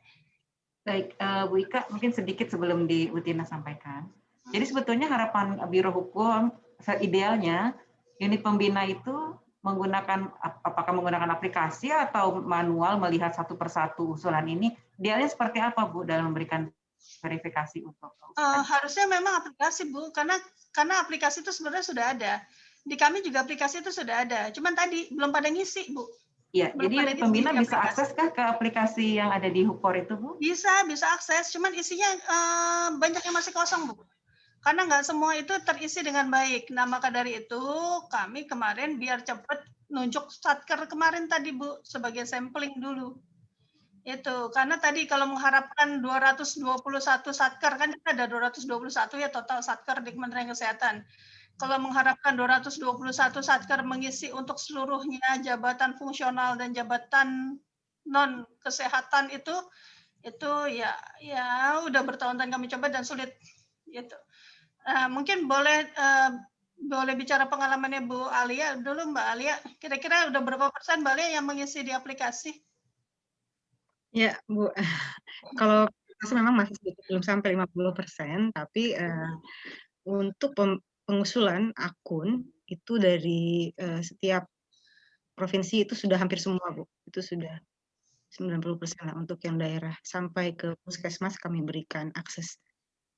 Baik, Bu Ika, mungkin sedikit sebelum Bu Tina sampaikan. Jadi sebetulnya harapan Biro Hukum, idealnya unit pembina itu apakah menggunakan aplikasi atau manual melihat satu persatu usulan ini, idealnya seperti apa Bu dalam memberikan verifikasi untuk
harusnya memang aplikasi Bu, karena aplikasi itu sebenarnya sudah ada. Di kami juga aplikasi itu sudah ada, cuman tadi belum pada ngisi Bu.
Iya, jadi unit pembina bisa akses ke aplikasi yang ada di Hukor itu Bu?
Bisa akses, cuman isinya banyak yang masih kosong Bu. Karena nggak semua itu terisi dengan baik. Nah, maka dari itu kami kemarin biar cepat nunjuk satker kemarin tadi Bu sebagai sampling dulu. Itu, karena tadi kalau mengharapkan 221 satker, kan kita ada 221 ya total satker di Kementerian Kesehatan. Kalau mengharapkan 221 satker mengisi untuk seluruhnya jabatan fungsional dan jabatan non kesehatan itu ya udah bertahun-tahun kami coba dan sulit gitu. Mungkin boleh bicara pengalamannya Bu Alia dulu, Mbak Alia. Kira-kira udah berapa persen Mbak Alia yang mengisi di aplikasi?
Ya, Bu. Kalau memang masih sedikit, belum sampai 50%, tapi untuk pengusulan akun itu dari setiap provinsi itu sudah hampir semua, Bu. Itu sudah 90% lah untuk yang daerah. Sampai ke puskesmas kami berikan akses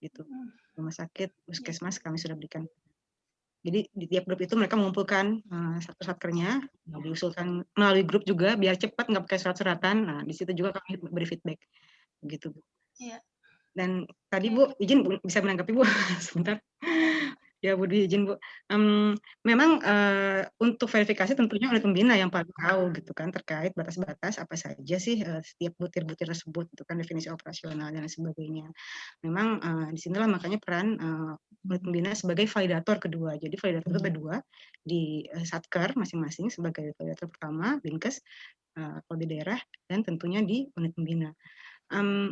gitu. Rumah sakit, puskesmas kami sudah berikan. Jadi di tiap grup itu mereka mengumpulkan satu satkernya, diusulkan melalui grup juga biar cepat, nggak pakai surat-suratan. Nah, di situ juga kami beri feedback, begitu Bu.
Iya.
Dan tadi Bu, izin Bu, bisa menanggapi Bu sebentar. Ya Bu, izin Bu. Memang untuk verifikasi tentunya unit pembina yang paling tahu gitu kan terkait batas-batas apa saja sih setiap butir-butir tersebut, itu kan definisi operasional dan sebagainya. Memang disinilah makanya peran unit pembina sebagai validator kedua. Jadi validator itu ada dua di satker masing-masing sebagai validator pertama, Dinkes kalau di daerah, dan tentunya di unit pembina.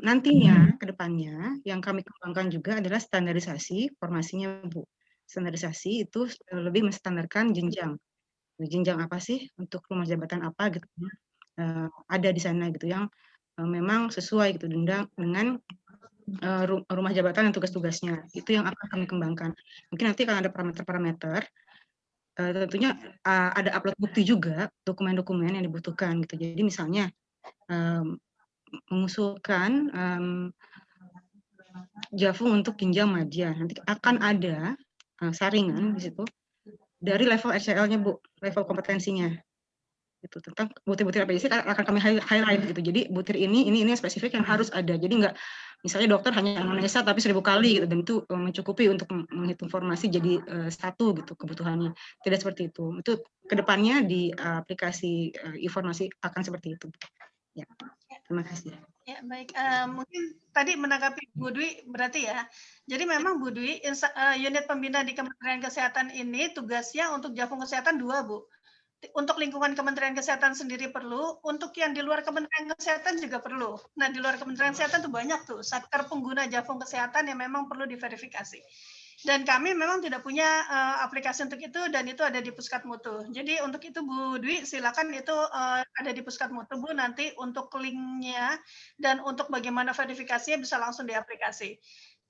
Nantinya ke depannya yang kami kembangkan juga adalah standarisasi formasinya Bu. Standarisasi itu lebih menstandarkan jenjang. Jenjang apa sih untuk rumah jabatan apa gitu ada di sana gitu yang memang sesuai gitu dengan rumah jabatan dan tugas-tugasnya. Itu yang akan kami kembangkan. Mungkin nanti akan ada parameter-parameter. Tentunya ada upload bukti juga, dokumen-dokumen yang dibutuhkan gitu. Jadi misalnya mengusulkan Jafung untuk jenjang madya. Nanti akan ada saringan di situ dari level RCL-nya Bu, level kompetensinya. Itu tentang butir-butir apa sih akan kami highlight gitu. Jadi butir ini spesifik yang harus ada. Jadi nggak misalnya dokter hanya analisa tapi 1000 kali gitu, dan itu mencukupi untuk menghitung formasi jadi satu gitu kebutuhannya. Tidak seperti itu. Itu kedepannya di aplikasi informasi akan seperti itu. Ya, terima kasih.
Ya, baik. Mungkin tadi menanggapi Bu Dwi berarti ya. Jadi memang Bu Dwi, unit pembina di Kementerian Kesehatan ini tugasnya untuk Jafung Kesehatan 2, Bu. Untuk lingkungan Kementerian Kesehatan sendiri perlu, untuk yang di luar Kementerian Kesehatan juga perlu. Nah, di luar Kementerian Kesehatan tuh banyak tuh satker pengguna Jafung Kesehatan yang memang perlu diverifikasi. Dan kami memang tidak punya aplikasi untuk itu, dan itu ada di Puskat Mutu. Jadi untuk itu Bu Dwi, silakan itu ada di Puskat Mutu Bu, nanti untuk linknya dan untuk bagaimana verifikasinya bisa langsung di aplikasi.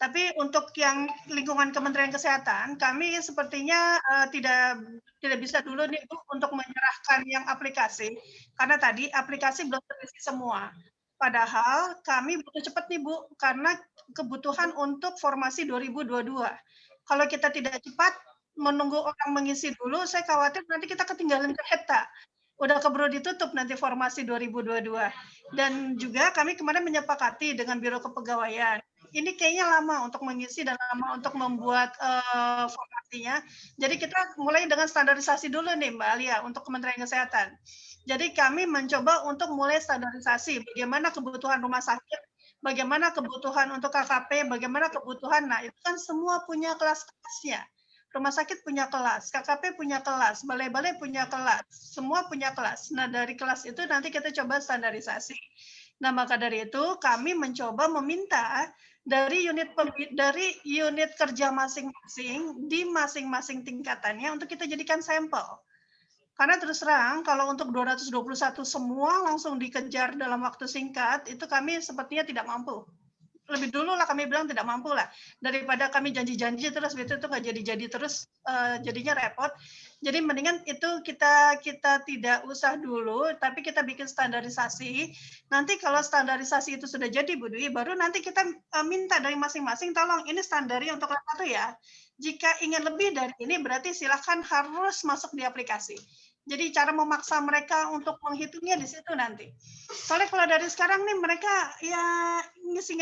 Tapi untuk yang lingkungan Kementerian Kesehatan, kami sepertinya tidak bisa dulu nih Bu untuk menyerahkan yang aplikasi, karena tadi aplikasi belum terisi semua. Padahal kami butuh cepat nih Bu, karena kebutuhan untuk formasi 2022. Kalau kita tidak cepat menunggu orang mengisi dulu, saya khawatir nanti kita ketinggalan kereta. Udah keburu ditutup nanti formasi 2022. Dan juga kami kemarin menyepakati dengan Biro Kepegawaian. Ini kayaknya lama untuk mengisi dan lama untuk membuat formasinya. Jadi kita mulai dengan standarisasi dulu nih Mbak Alia untuk Kementerian Kesehatan. Jadi kami mencoba untuk mulai standarisasi bagaimana kebutuhan rumah sakit, bagaimana kebutuhan untuk KKP, bagaimana kebutuhan. Nah, itu kan semua punya kelas-kelasnya. Rumah sakit punya kelas, KKP punya kelas, balai-balai punya kelas, semua punya kelas. Nah, dari kelas itu nanti kita coba standarisasi. Nah, maka dari itu kami mencoba meminta dari unit kerja masing-masing di masing-masing tingkatannya untuk kita jadikan sampel. Karena terus terang kalau untuk 221 semua langsung dikejar dalam waktu singkat, itu kami sepertinya tidak mampu. Lebih dulu lah kami bilang tidak mampu lah, daripada kami janji-janji terus itu nggak jadi terus, jadinya repot. Jadi mendingan itu kita tidak usah dulu, tapi kita bikin standarisasi. Nanti kalau standarisasi itu sudah jadi Bu Dwi, baru nanti kita minta dari masing-masing, tolong ini standarnya untuk level 1 ya. Jika ingin lebih dari ini berarti silakan harus masuk di aplikasi. Jadi cara memaksa mereka untuk menghitungnya di situ nanti. Soalnya kalau dari sekarang nih mereka ya ngisi,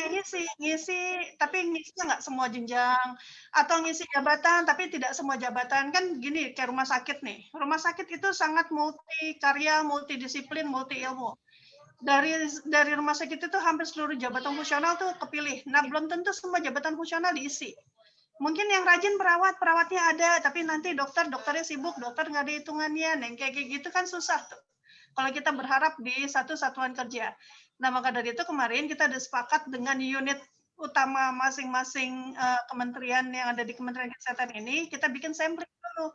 tapi ngisinya nggak semua jenjang, atau ngisi jabatan tapi tidak semua jabatan. Kan gini kayak rumah sakit nih. Rumah sakit itu sangat multi karya, multidisiplin, multi ilmu. dari rumah sakit itu hampir seluruh jabatan fungsional tuh kepilih. Nah, belum tentu semua jabatan fungsional diisi. Mungkin yang rajin perawatnya ada, tapi nanti dokternya sibuk, dokter nggak ada hitungannya, nah kayak gitu kan susah tuh. Kalau kita berharap di satu satuan kerja. Nah, maka dari itu kemarin kita ada sepakat dengan unit utama masing-masing kementerian yang ada di Kementerian Kesehatan ini, kita bikin sampling dulu.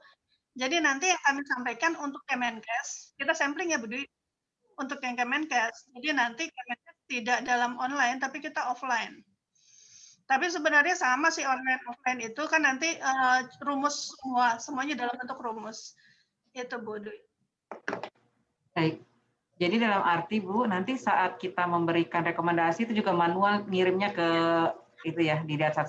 Jadi nanti yang kami sampaikan untuk Kemenkes, kita sampling ya Bu Dwi, untuk yang Kemenkes. Jadi nanti Kemenkes tidak dalam online, tapi kita offline. Tapi sebenarnya sama sih online offline itu kan nanti rumus semuanya dalam bentuk rumus. Itu Bu Dwi.
Baik. Jadi dalam arti Bu, nanti saat kita memberikan rekomendasi itu juga manual ngirimnya ke itu ya di data.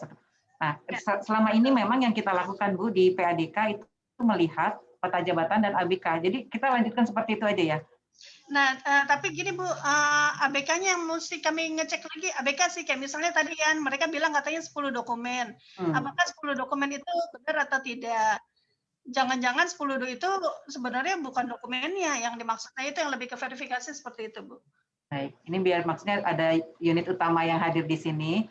Nah, selama ini memang yang kita lakukan Bu di PADK itu melihat peta jabatan dan ABK. Jadi kita lanjutkan seperti itu aja ya.
Nah, tapi gini Bu, ABK-nya yang mesti kami ngecek lagi, ABK sih kayak misalnya tadi kan mereka bilang katanya 10 dokumen. Apakah 10 dokumen itu benar atau tidak? Jangan-jangan 10 itu sebenarnya bukan dokumennya, yang dimaksudnya itu yang lebih ke verifikasi seperti itu, Bu.
Baik, ini biar maksudnya ada unit utama yang hadir di sini.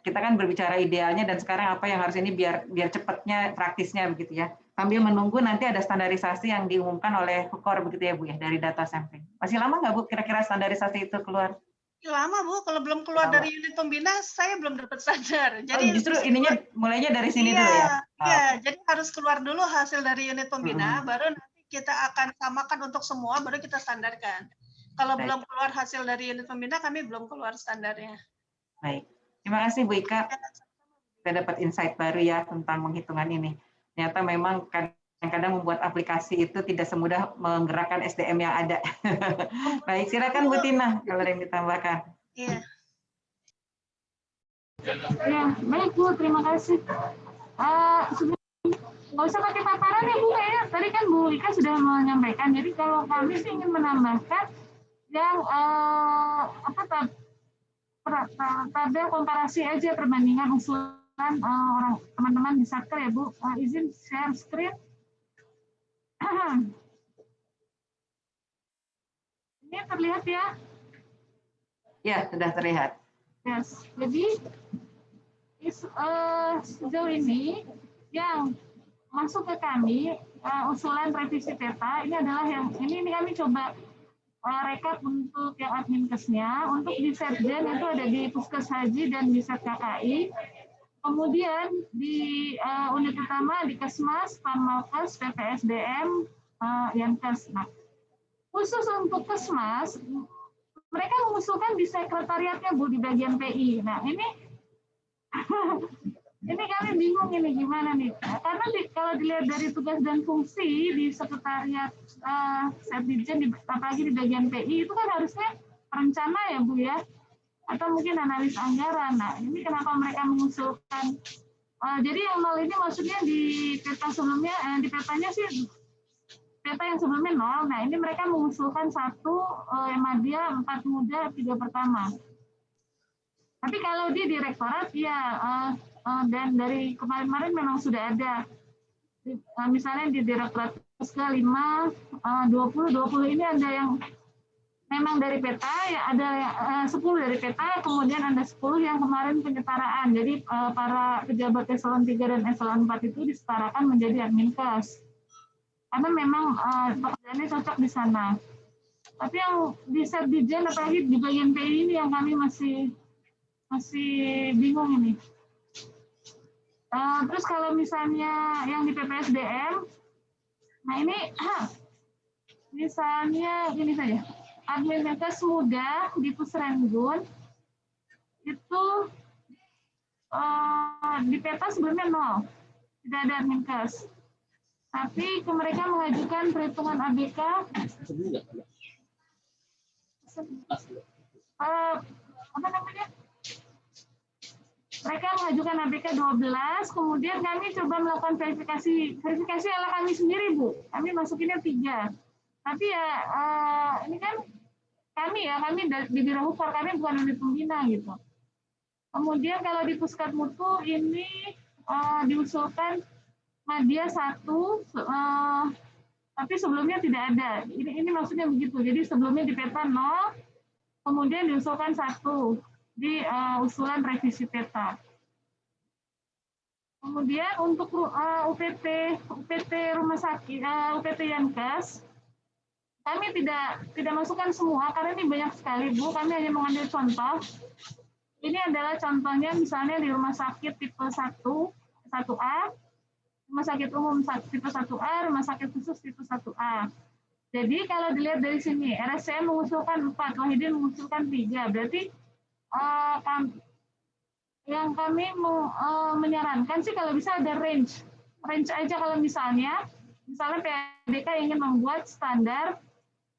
Kita kan berbicara idealnya dan sekarang apa yang harus ini biar cepatnya praktisnya begitu ya. Sambil menunggu nanti ada standarisasi yang diumumkan oleh KOR begitu ya Bu ya dari data sampling. Masih lama nggak Bu kira-kira standarisasi itu keluar?
Lama Bu, kalau belum keluar dari unit pembina saya belum dapat standar. Jadi
justru ininya mulainya dari sini dulu ya.
Iya, jadi harus keluar dulu hasil dari unit pembina, baru nanti kita akan samakan untuk semua, baru kita standarkan. Kalau belum keluar hasil dari unit pembina, kami belum keluar standarnya.
Baik, terima kasih Bu Ika. Kita dapat insight baru ya tentang penghitungan ini. Ternyata memang kadang-kadang membuat aplikasi itu tidak semudah menggerakkan SDM yang ada. Baik, silakan Bu Tina kalau ada yang ditambahkan.
Iya.
Ya, baik Bu, terima kasih. Nggak usah pakai paparan ya Bu, kayaknya tadi kan Bu Ika sudah menyampaikan. Jadi kalau kami sih ingin menambahkan yang tabel komparasi aja perbandingan usulan orang teman-teman di Satker ya Bu. Izin share screen. Ini terlihat ya?
Ya, sudah terlihat.
Yes. Jadi sejauh ini yang masuk ke kami usulan revisi peta ini adalah yang ini kami coba rekap untuk yang adminkesnya. Untuk di Setjen itu ada di Puskes Haji dan di Set KKI. Kemudian di unit utama di Kesmas, Panmalkes, PPSDM, Yankes. Nah, khusus untuk Kesmas, mereka mengusulkan di sekretariatnya Bu di bagian PI. Nah ini kami bingung ini gimana nih? Karena kalau dilihat dari tugas dan fungsi di sekretariat Setjen, apalagi di bagian PI itu kan harusnya perencana ya Bu ya, atau mungkin analis anggaran. Nah ini kenapa mereka mengusulkan? Jadi yang nol ini maksudnya di peta sebelumnya, di petanya sih peta yang sebelumnya 0. Nah, ini mereka mengusulkan 1 Madya, 4 muda, 3 pertama. Tapi kalau di direktorat, ya, dan dari kemarin-kemarin memang sudah ada. Misalnya di direktorat ke 5, 20 ini ada yang memang dari peta, ya ada 10 dari peta, kemudian ada 10 yang kemarin penyetaraan. Jadi para pejabat eselon 3 dan eselon 4 itu disetarakan menjadi adminkes. Karena memang pekerjaannya cocok di sana. Tapi yang di Setjen apalagi di bagian PI ini yang kami masih bingung ini. Terus kalau misalnya yang di PPSDM, nah ini misalnya ini saja, adminkes muda di Pusrengun itu di peta sebelumnya 0, tidak ada adminkes. Tapi mereka mengajukan perhitungan ABK apa namanya? Mereka mengajukan ABK 12, kemudian kami coba melakukan verifikasi ala kami sendiri Bu. Kami masukinnya 3. Tapi ya ini kan kami di Biro Hukum, kami bukan unit pembina gitu. Kemudian kalau di Puskat Mutu ini diusulkan Madya 1, tapi sebelumnya tidak ada. Ini maksudnya begitu. Jadi sebelumnya di peta 0, kemudian diusulkan 1 di usulan revisi peta. Kemudian untuk UPT rumah sakit, UPT Yankes, kami tidak masukkan semua karena ini banyak sekali, Bu. Kami hanya mengambil contoh. Ini adalah contohnya misalnya di rumah sakit tipe 1A, rumah sakit umum tipe 1A, rumah sakit khusus tipe 1A. Jadi kalau dilihat dari sini, RSCM mengusulkan 4, Wahidin mengusulkan 3. Berarti yang kami menyarankan sih kalau bisa ada range aja. Kalau misalnya PADK ingin membuat standar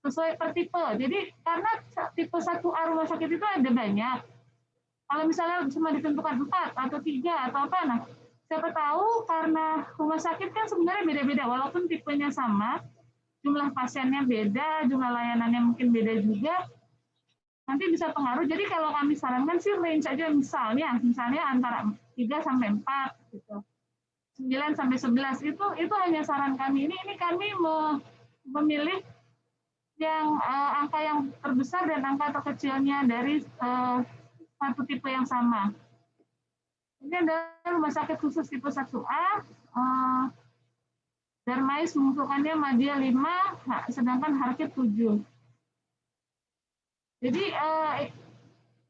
sesuai per tipe. Jadi karena tipe 1A rumah sakit itu ada banyak. Kalau misalnya cuma ditentukan 4 atau 3 atau apa, nah siapa tahu karena rumah sakit kan sebenarnya beda-beda, walaupun tipenya sama, jumlah pasiennya beda, jumlah layanannya mungkin beda juga, nanti bisa pengaruh. Jadi kalau kami sarankan sih range aja, misalnya antara 3 sampai 4 gitu. 9 sampai 11 itu hanya saran kami. Ini kami memilih yang angka yang terbesar dan angka terkecilnya dari satu tipe yang sama. Ini adalah rumah sakit khusus tipe 1A. Darmais mengusulkannya Madya 5, sedangkan Harkit 7. Jadi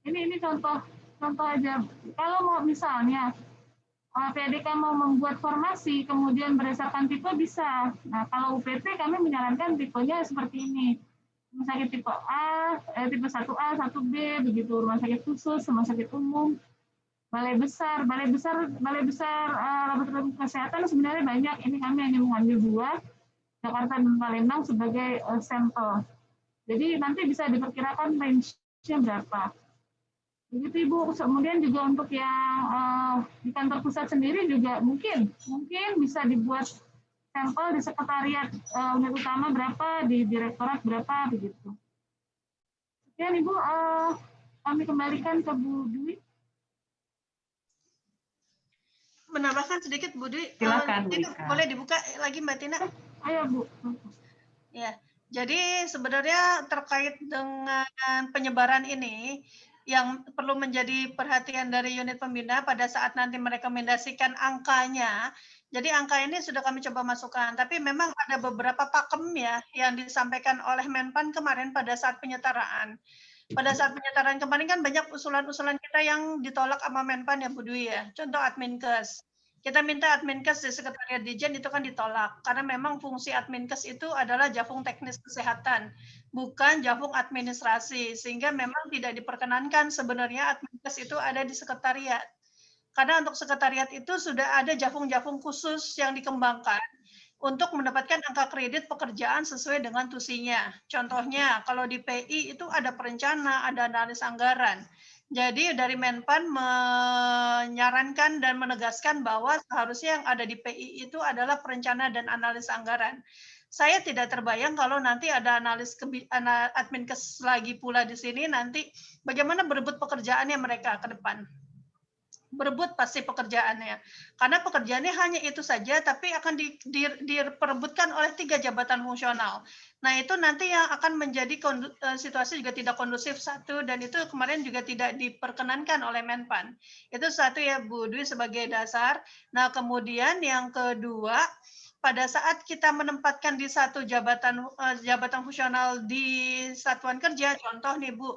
ini contoh aja. Kalau mau misalnya PADK mau membuat formasi, kemudian berdasarkan tipe bisa. Nah kalau UPT kami menyarankan tipenya seperti ini. Rumah sakit tipe A, tipe 1A, 1B, begitu. Rumah sakit khusus, rumah sakit umum, balai besar laboratorium kesehatan sebenarnya banyak. Ini kami hanya mengambil 2, Jakarta dan Palembang sebagai sampel. Jadi nanti bisa diperkirakan range-nya berapa. Begitu Ibu. Kemudian juga untuk yang di kantor pusat sendiri juga mungkin bisa dibuat sampel di sekretariat unit utama berapa, di direktorat berapa, begitu. Sekian Ibu, kami kembalikan ke Bu Dwi.
Menambahkan sedikit Bu Dwi.
Silakan, Bu Ika.
Boleh dibuka lagi Mbak Tina?
Ayo Bu.
Ya. Jadi sebenarnya terkait dengan penyebaran ini, yang perlu menjadi perhatian dari unit pembina pada saat nanti merekomendasikan angkanya. Jadi angka ini sudah kami coba masukkan, tapi memang ada beberapa pakem ya yang disampaikan oleh Menpan kemarin pada saat penyetaraan. Pada saat penyetaraan kemarin kan banyak usulan-usulan kita yang ditolak sama Menpan ya Bu Dwi ya. Contoh Adminkes. Kita minta Adminkes di Sekretariat Dijen itu kan ditolak, karena memang fungsi Adminkes itu adalah Javung Teknis Kesehatan, bukan Javung Administrasi, sehingga memang tidak diperkenankan sebenarnya Adminkes itu ada di Sekretariat. Karena untuk Sekretariat itu sudah ada Javung-Javung khusus yang dikembangkan untuk mendapatkan angka kredit pekerjaan sesuai dengan tusinya. Contohnya, kalau di PI itu ada perencana, ada analis anggaran. Jadi dari Menpan menyarankan dan menegaskan bahwa seharusnya yang ada di PI itu adalah perencana dan analis anggaran. Saya tidak terbayang kalau nanti ada analis Adminkes lagi pula di sini, nanti bagaimana berebut pekerjaannya mereka ke depan. Berebut pasti pekerjaannya. Karena pekerjaannya hanya itu saja, tapi akan diperebutkan oleh 3 jabatan fungsional. Nah, itu nanti yang akan menjadi situasi juga tidak kondusif satu, dan itu kemarin juga tidak diperkenankan oleh Menpan. Itu satu ya Bu Dwi sebagai dasar. Nah, kemudian yang kedua, pada saat kita menempatkan di satu jabatan fungsional di satuan kerja, contoh nih Bu,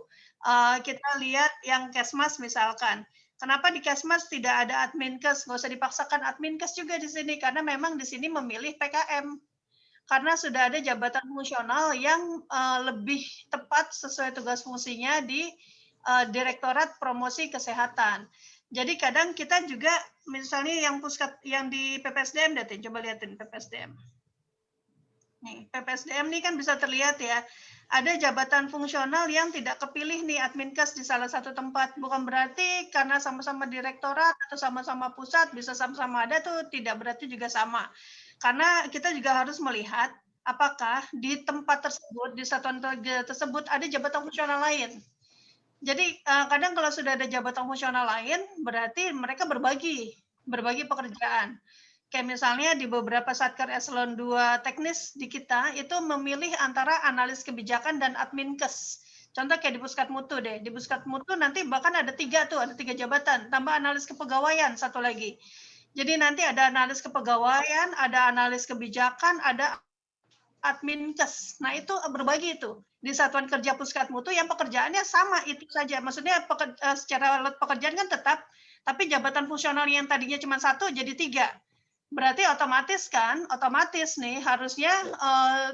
kita lihat yang Kesmas misalkan. Kenapa di Kesmas tidak ada Adminkes? Nggak usah dipaksakan Adminkes juga di sini, karena memang di sini memilih PKM. Karena sudah ada jabatan fungsional yang lebih tepat sesuai tugas fungsinya di Direktorat Promosi Kesehatan. Jadi kadang kita juga, misalnya yang di PPSDM, coba lihatin PPSDM. Nih, PPSDM ini kan bisa terlihat ya, ada jabatan fungsional yang tidak kepilih nih Adminkes di salah satu tempat. Bukan berarti karena sama-sama direktorat atau sama-sama pusat bisa sama-sama ada tuh, tidak berarti juga sama. Karena kita juga harus melihat apakah di tempat tersebut, di satuan kerja tersebut ada jabatan fungsional lain. Jadi kadang kalau sudah ada jabatan fungsional lain, berarti mereka berbagi pekerjaan. Kayak misalnya di beberapa Satker Eselon 2 teknis di kita itu memilih antara analis kebijakan dan Adminkes. Contoh kayak di Puskat Mutu deh. Di Puskat Mutu nanti bahkan ada 3 tuh, ada 3 jabatan. Tambah analis kepegawaian satu lagi. Jadi nanti ada analis kepegawaian, ada analis kebijakan, ada adminkes. Nah itu berbagi itu. Di Satuan Kerja Puskat Mutu yang pekerjaannya sama itu saja. Maksudnya secara lot pekerjaan kan tetap, tapi jabatan fungsional yang tadinya cuma 1 jadi 3. Berarti otomatis nih harusnya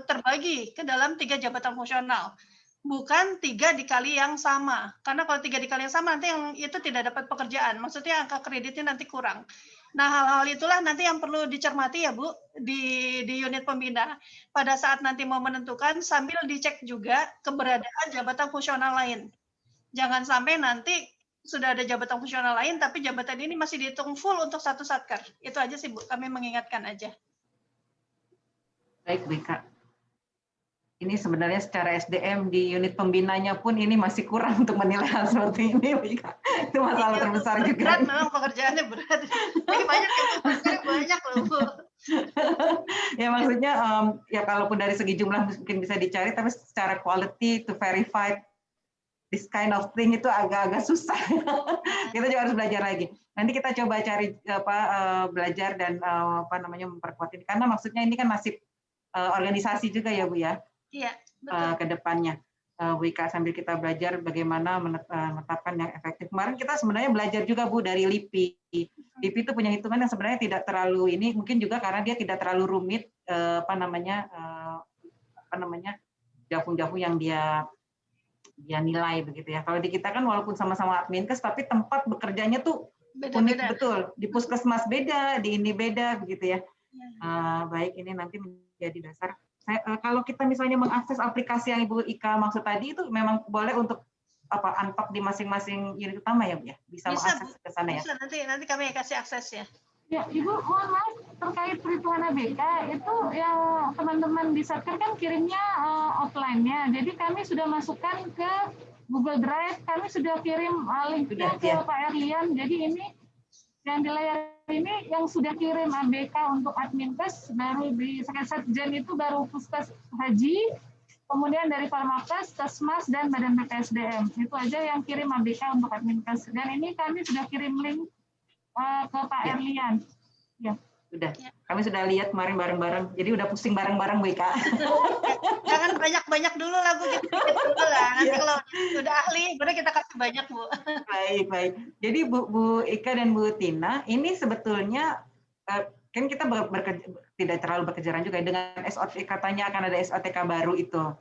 terbagi ke dalam 3 jabatan fungsional. Bukan 3 dikali yang sama. Karena kalau 3 dikali yang sama nanti yang itu tidak dapat pekerjaan. Maksudnya angka kreditnya nanti kurang. Nah, hal-hal itulah nanti yang perlu dicermati ya Bu di unit pembina. Pada saat nanti mau menentukan sambil dicek juga keberadaan jabatan fungsional lain. Jangan sampai nanti sudah ada jabatan fungsional lain, tapi jabatan ini masih dihitung full untuk satu satker. Itu aja sih Bu, kami mengingatkan aja.
Baik, Bu Ika. Ini sebenarnya secara SDM di unit pembinanya pun ini masih kurang untuk menilai hal seperti ini, Bu Ika. Itu masalah terbesar juga.
Berat, memang pekerjaannya berat. Ini banyak yang banyak loh Bu.
Ya maksudnya ya kalaupun dari segi jumlah mungkin bisa dicari, tapi secara quality to verify this kind of thing itu agak-agak susah. Kita juga harus belajar lagi. Nanti kita coba cari belajar dan memperkuat ini, karena maksudnya ini kan nasib organisasi juga ya Bu ya.
Iya, betul.
Ke depannya. Bu Ika, sambil kita belajar bagaimana menetapkan yang efektif. Kemarin kita sebenarnya belajar juga Bu dari LIPI. LIPI itu punya hitungan yang sebenarnya tidak terlalu ini, mungkin juga karena dia tidak terlalu rumit jafung-jafung yang dia nilai begitu ya. Kalau di kita kan walaupun sama-sama adminkes tapi tempat bekerjanya tuh unik betul. Di puskesmas beda, di ini beda begitu ya. Baik, ini nanti menjadi dasar. Kalau kita misalnya mengakses aplikasi yang Ibu Ika maksud tadi itu memang boleh untuk unlock di masing-masing unit utama ya Bu ya? Bisa mengakses ke sana ya?
Bisa, nanti kami kasih akses ya.
Ya, Ibu, mohon maaf terkait perhitungan ABK itu yang teman-teman di Satker kan kirimnya offline-nya. Jadi kami sudah masukkan ke Google Drive, kami sudah kirim link-nya ke Pak Erlian. Jadi ini yang di layar ini yang sudah kirim ABK untuk adminkes, baru di Sekjen itu baru Puskes Haji, kemudian dari Farmakes, Kesmas, dan Badan PPSDM. Itu aja yang kirim ABK untuk adminkes. Dan ini kami sudah kirim link ke Pak Erlian. Ya.
Sudah. Kami sudah lihat kemarin bareng-bareng. Jadi udah pusing bareng-bareng Bu Ika.
Jangan banyak-banyak dulu lah Bu, dikit-dikit dulu lah. Nanti kalau sudah ahli, baru kita kasih banyak Bu.
Baik. Jadi Bu Ika dan Bu Tina, ini sebetulnya kan kita tidak terlalu berkejaran juga dengan SOTK, katanya akan ada SOTK baru itu.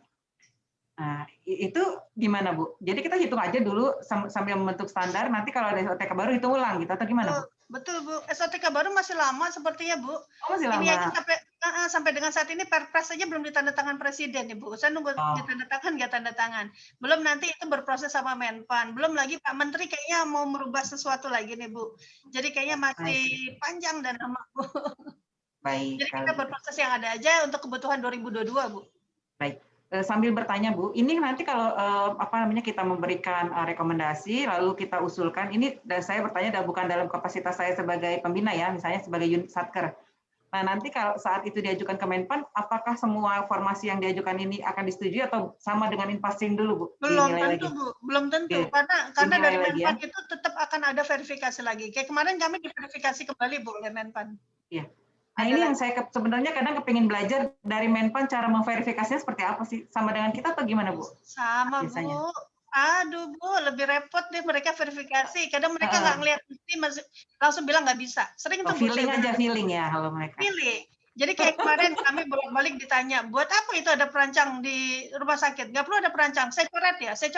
Nah, itu gimana Bu? Jadi kita hitung aja dulu sambil membentuk standar, nanti kalau ada SOTK baru hitung ulang gitu atau gimana Bu?
Betul Bu, SOTK baru masih lama sepertinya Bu.
Oh, masih lama.
Ini aja sampai dengan saat ini Perpres saja belum ditandatangan Presiden Bu. Saya nunggu ditandatangan nggak tanda tangan. Belum nanti itu berproses sama Menpan. Belum lagi Pak Menteri kayaknya mau merubah sesuatu lagi nih Bu. Jadi kayaknya masih panjang dan lama Bu.
Baik.
Jadi kita berproses yang ada aja untuk kebutuhan 2022 Bu.
Baik. Sambil bertanya Bu, ini nanti kalau kita memberikan rekomendasi lalu kita usulkan, ini saya bertanya bukan dalam kapasitas saya sebagai pembina ya, misalnya sebagai unit Satker. Nah nanti kalau saat itu diajukan ke Menpan, apakah semua formasi yang diajukan ini akan disetujui atau sama dengan Infasing dulu Bu?
Belum tentu Bu, belum tentu. Karena dari Menpan itu tetap akan ada verifikasi lagi. Kayak kemarin kami diverifikasi kembali Bu oleh Menpan.
Iya. Nah ini yang saya sebenarnya kadang kepingin belajar dari Menpan, cara memverifikasinya seperti apa sih? Sama dengan kita atau gimana Bu?
Sama biasanya? Bu. Aduh Bu, lebih repot deh mereka verifikasi. Kadang mereka nggak ngelihat bukti, langsung bilang nggak bisa. Sering tuh
feeling aja, feeling ya kalau mereka.
Feeling. Jadi kayak kemarin kami bolak-balik ditanya, buat apa itu ada perancang di rumah sakit? Nggak perlu ada perancang, saya coret ya. Saya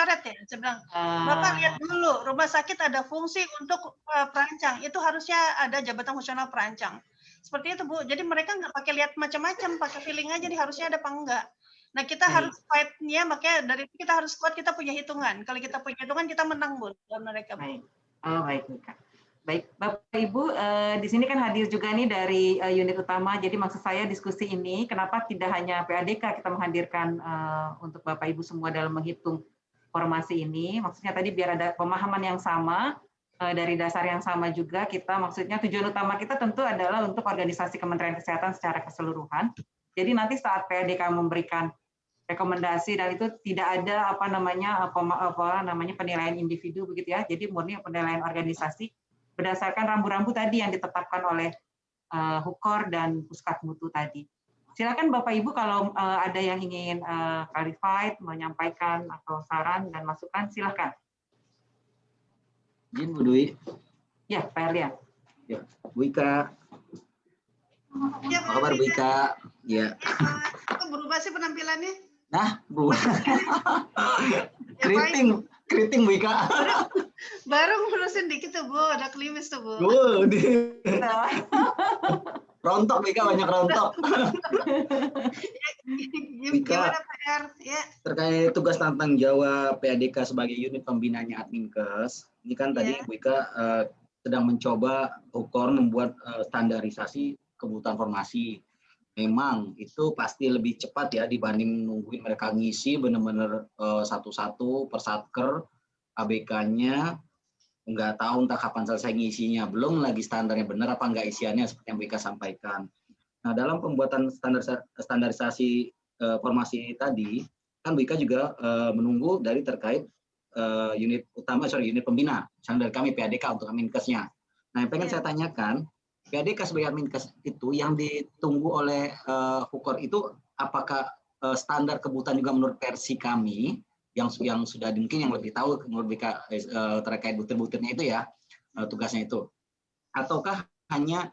bilang, Bapak lihat dulu, rumah sakit ada fungsi untuk perancang. Itu harusnya ada jabatan fungsional perancang. Seperti itu Bu, jadi mereka nggak pakai lihat macam-macam, pakai feeling aja nih harusnya ada apa enggak. Nah kita harus fight-nya, makanya dari itu kita harus kuat, kita punya hitungan. Kalau kita punya hitungan, kita menang Bu dalam mereka.
Baik, baik Kak. Baik, Bapak Ibu, di sini kan hadir juga nih dari unit utama, jadi maksud saya diskusi ini, kenapa tidak hanya PADK kita menghadirkan untuk Bapak Ibu semua dalam menghitung formasi ini, maksudnya tadi biar ada pemahaman yang sama, dari dasar yang sama juga kita, maksudnya tujuan utama kita tentu adalah untuk organisasi Kementerian Kesehatan secara keseluruhan. Jadi nanti saat PADK memberikan rekomendasi, dan itu tidak ada penilaian individu begitu ya. Jadi murni penilaian organisasi berdasarkan rambu-rambu tadi yang ditetapkan oleh Hukor dan Puskat Mutu tadi. Silakan Bapak Ibu kalau ada yang ingin clarified, menyampaikan atau saran dan masukan, silakan.
Izin Bu Dwi.
Ya, Pak Erlian.
Ya, Bu Ika.
Ya,
Apa kabar Bu Ika? Ya.
Kok berubah sih penampilannya?
Nah, Bu.
Ya,
Keriting Bu Ika.
baru ngurusin dikit tuh Bu, ada klimis tuh Bu.
Bu, rontok Bu Ika, banyak rontok.
Gimana PR? Ya.
Terkait tugas tantang jawab PADK sebagai unit pembinanya Adminkes, ini kan tadi Bu Ika sedang mencoba Hukor membuat standarisasi kebutuhan formasi. Memang itu pasti lebih cepat ya dibanding nungguin mereka ngisi benar-benar satu-satu per satker, ABK-nya, nggak tahu entah kapan selesai ngisinya, belum lagi standarnya benar apa nggak isiannya seperti yang Bu Ika sampaikan. Nah, dalam pembuatan standarisasi formasi tadi, kan Bu Ika juga menunggu dari terkait unit pembina, misalnya dari kami PADK untuk Adminkesnya. Nah, yang pengen saya tanyakan, PADK sebagai Adminkes itu yang ditunggu oleh Hukor itu apakah standar kebutuhan juga menurut versi kami yang sudah mungkin yang lebih tahu menurut BK terkait butir-butirnya itu ya, tugasnya itu, ataukah hanya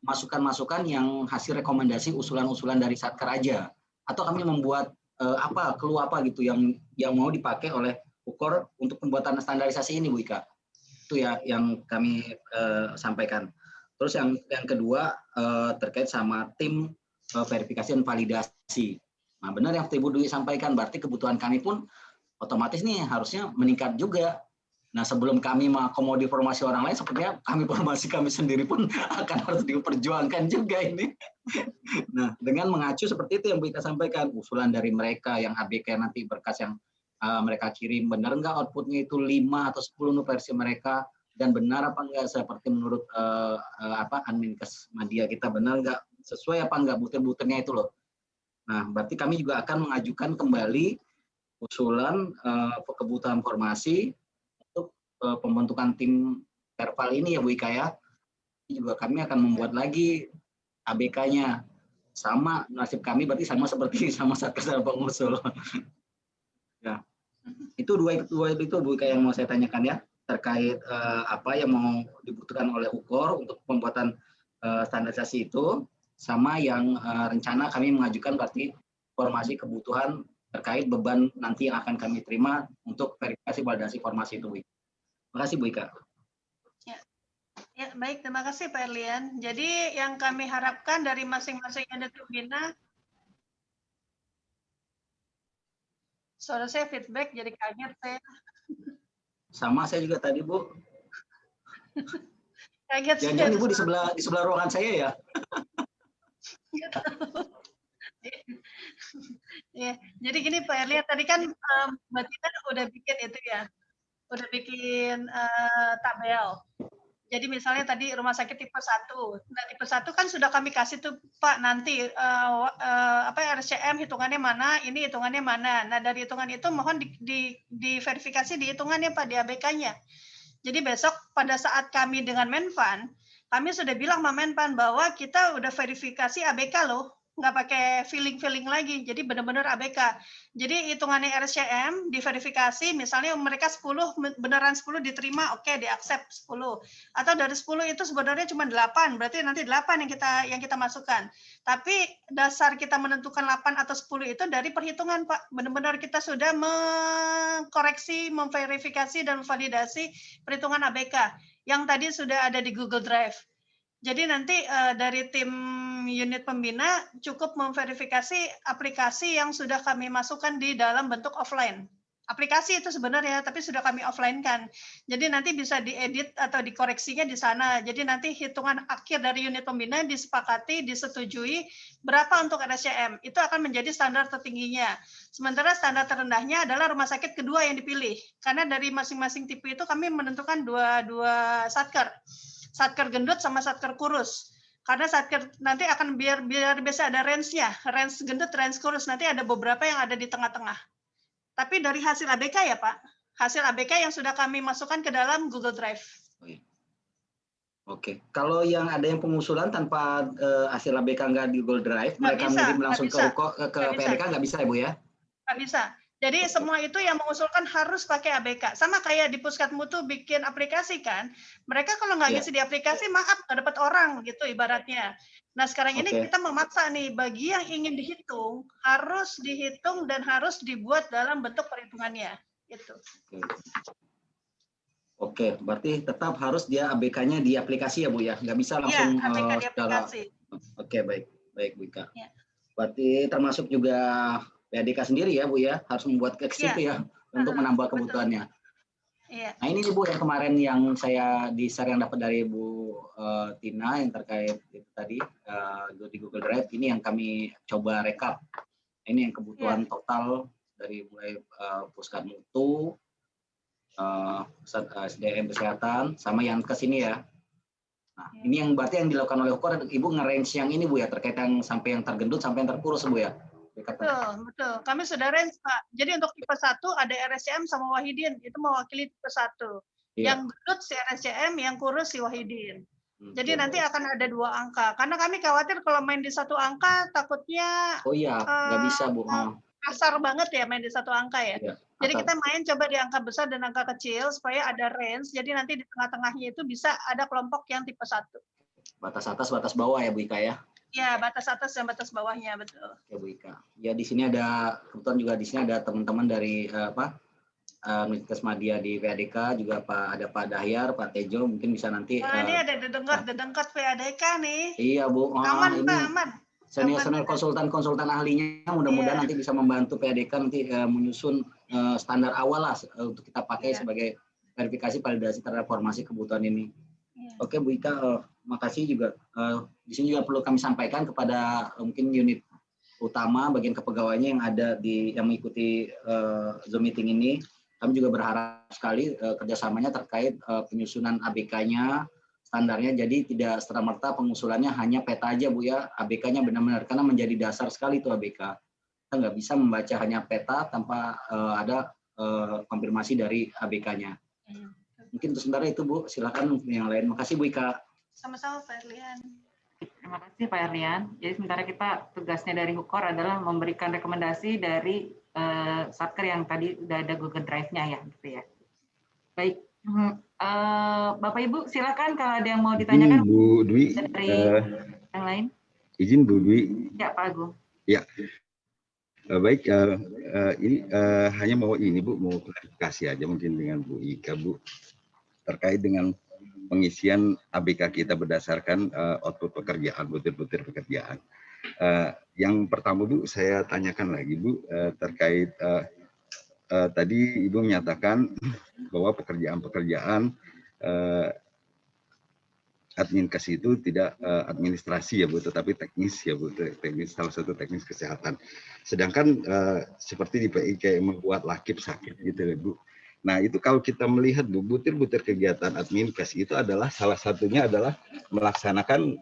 masukan-masukan yang hasil rekomendasi usulan-usulan dari Satker aja, atau kami membuat clue apa gitu yang mau dipakai oleh Hukor untuk pembuatan standarisasi ini Bu Ika. Itu ya yang kami sampaikan. Terus yang kedua terkait sama tim verifikasi dan validasi. Nah, benar yang Ibu Dwi sampaikan, berarti kebutuhan kami pun otomatis nih harusnya meningkat juga. Nah, sebelum kami mengakomodir formasi orang lain, sepertinya formasi kami sendiri pun akan harus diperjuangkan juga ini. Nah, dengan mengacu seperti itu yang Bu Ika sampaikan, usulan dari mereka yang ABK nanti berkas yang mereka kirim, benar nggak outputnya itu 5 atau 10 versi mereka, dan benar apa enggak seperti menurut Adminkes Media kita, benar nggak sesuai apa enggak butir-butirnya itu loh. Nah, berarti kami juga akan mengajukan kembali usulan kebutuhan formasi untuk pembentukan tim Perval ini ya Bu Ika ya. Ini juga kami akan membuat lagi ABK-nya. Sama nasib kami berarti sama seperti sama Satgas dan pengusul. Ya. Itu dua itu Bu Ika yang mau saya tanyakan ya, terkait apa yang mau dibutuhkan oleh Hukor untuk pembuatan standarisasi itu, sama yang rencana kami mengajukan berarti formasi kebutuhan terkait beban nanti yang akan kami terima untuk verifikasi validasi formasi itu. Terima kasih Bu Ika.
Ya, baik, terima kasih Pak Erlian. Jadi yang kami harapkan dari masing-masing unit pembina, suara saya feedback jadi kaget saya.
Sama saya juga tadi Bu.
Kaget.
Jangan-jangan Ibu di sebelah ruangan saya ya.
Ya, jadi gini Pak Erlian, tadi kan Mbak Tina udah bikin itu ya, udah bikin tabel. Jadi misalnya tadi rumah sakit tipe 1. Nah, tipe 1 kan sudah kami kasih tuh Pak, nanti RCM hitungannya mana, ini hitungannya mana. Nah, dari hitungan itu mohon diverifikasi di hitungannya Pak, di ABK-nya. Jadi besok pada saat kami dengan Menpan, kami sudah bilang sama Menpan bahwa kita udah verifikasi ABK loh, nggak pakai feeling lagi, jadi benar-benar ABK. Jadi hitungannya RCM diverifikasi, misalnya mereka 10, beneran 10 diterima, oke, di-accept 10. Atau dari 10 itu sebenarnya cuma 8, berarti nanti 8 yang kita masukkan. Tapi dasar kita menentukan 8 atau 10 itu dari perhitungan, Pak. Benar-benar kita sudah mengkoreksi, memverifikasi, dan memvalidasi perhitungan ABK yang tadi sudah ada di Google Drive. Jadi nanti dari tim unit pembina cukup memverifikasi aplikasi yang sudah kami masukkan di dalam bentuk offline. Aplikasi itu sebenarnya, tapi sudah kami offline-kan. Jadi nanti bisa diedit atau dikoreksinya di sana. Jadi nanti hitungan akhir dari unit pembina disepakati, disetujui berapa untuk RSCM. Itu akan menjadi standar tertingginya. Sementara standar terendahnya adalah rumah sakit kedua yang dipilih. Karena dari masing-masing tipe itu kami menentukan dua satker. Satker gendut sama satker kurus. Karena Satker nanti akan biar biasa ada range-nya, range gendut, range kurus, nanti ada beberapa yang ada di tengah-tengah. Tapi dari hasil ABK ya Pak, hasil ABK yang sudah kami masukkan ke dalam Google Drive.
Oke, kalau yang ada yang pengusulan tanpa hasil ABK nggak di Google Drive, mereka ngirim langsung ke PADK nggak bisa ya Bu ya?
Nggak bisa. Jadi semua itu yang mengusulkan harus pakai ABK. Sama kayak di Puskat Mutu bikin aplikasi kan. Mereka kalau nggak ngisi di aplikasi, maaf nggak dapat orang gitu ibaratnya. Nah sekarang ini kita memaksa nih, bagi yang ingin dihitung, harus dihitung dan harus dibuat dalam bentuk perhitungannya. Gitu.
Oke, berarti tetap harus dia ABK-nya di aplikasi ya Bu ya? Nggak bisa langsung
ABK di aplikasi.
Oke, baik Bu Ika. Ya. Berarti termasuk juga PADK sendiri ya Bu ya, harus membuat ke situ ya untuk menambah kebutuhannya.
Iya.
Nah ini Bu yang kemarin yang saya di share yang dapat dari Bu Tina yang terkait itu tadi di Google Drive, ini yang kami coba rekap. Ini yang kebutuhan total dari mulai Puskat Mutu, SDM kesehatan, sama yang ke sini ya. Nah ini yang berarti yang dilakukan oleh Ukor, Ibu nge-range yang ini Bu ya, terkait yang sampai yang tergendut sampai yang terkurus Bu ya.
Betul. Kami sudah range Pak. Jadi untuk tipe 1 ada RSCM sama Wahidin, itu mewakili tipe 1. Yang gendut si RSCM, yang kurus si Wahidin. Jadi nanti akan ada 2 angka. Karena kami khawatir kalau main di 1 angka takutnya
nggak bisa Bu.
Kasar banget ya main di 1 angka ya. Jadi kita main coba di angka besar dan angka kecil supaya ada range. Jadi nanti di tengah-tengahnya itu bisa ada kelompok yang tipe 1.
Batas atas, batas bawah ya Bu Ika ya.
Ya, batas atas dan batas bawahnya, betul.
Oke Bu Ika. Ya di sini ada, kebetulan juga di sini ada teman-teman dari Universitas Madya di PADK, juga ada Pak Dahyar, Pak Tejo, mungkin bisa nanti.
Ini ada dedengkot PADK nih.
Iya Bu.
Aman
ini
Pak, aman.
Senior konsultan ahlinya, mudah-mudahan nanti bisa membantu PADK nanti menyusun standar awal lah untuk kita pakai sebagai verifikasi validasi terhadap formasi kebutuhan ini. Oke Bu Ika, makasih juga. Di sini juga perlu kami sampaikan kepada mungkin unit utama bagian kepegawaiannya yang ada yang mengikuti Zoom meeting ini. Kami juga berharap sekali kerjasamanya terkait penyusunan ABK-nya, standarnya. Jadi tidak serta-merta pengusulannya hanya peta aja Bu ya, ABK-nya benar-benar, karena menjadi dasar sekali itu ABK. Kita nggak bisa membaca hanya peta tanpa ada konfirmasi dari ABK-nya. Mungkin untuk sementara itu Bu, silakan yang lain. Makasih Bu Ika.
Sama-sama Pak Erlian.
Terima kasih Pak Erlian. Jadi sementara kita tugasnya dari Ukor adalah memberikan rekomendasi dari Satker yang tadi udah ada Google Drive-nya ya, gitu ya. Baik, Bapak Ibu silakan kalau ada yang mau ditanyakan.
Bu Dwi.
Dari yang lain.
Izin Bu Dwi.
Ya Pak Agung.
Ya. Baik, ini hanya mau klarifikasi aja mungkin dengan Bu Ika Bu terkait dengan pengisian ABK kita berdasarkan output pekerjaan, butir-butir pekerjaan. Yang pertama Bu, saya tanyakan lagi Bu terkait tadi Ibu menyatakan bahwa pekerjaan-pekerjaan Adminkes itu tidak administrasi ya Bu, tetapi teknis ya Bu, teknis, salah satu teknis kesehatan. Sedangkan seperti di PI kayak membuat lakip sakit gitu ya Bu. Nah itu kalau kita melihat Bu, butir-butir kegiatan Adminkes itu adalah salah satunya adalah melaksanakan,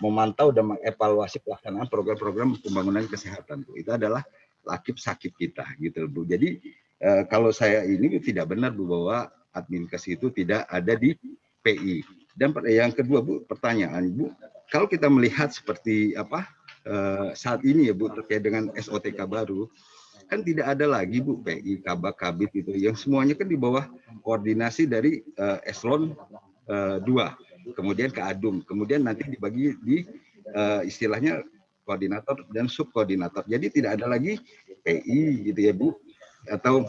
memantau dan mengevaluasi pelaksanaan program-program pembangunan kesehatan Bu. Itu adalah lakip sakit kita gitu Bu. Jadi kalau saya ini tidak benar Bu bahwa Adminkes itu tidak ada di PI. Dan yang kedua Bu, pertanyaan Bu, kalau kita melihat seperti apa saat ini ya Bu terkait dengan SOTK baru, kan tidak ada lagi Bu PI, Kabak, Kabit itu yang semuanya kan di bawah koordinasi dari eselon 2, kemudian ke Adum, kemudian nanti dibagi di istilahnya koordinator dan subkoordinator. Jadi tidak ada lagi PI gitu ya Bu, atau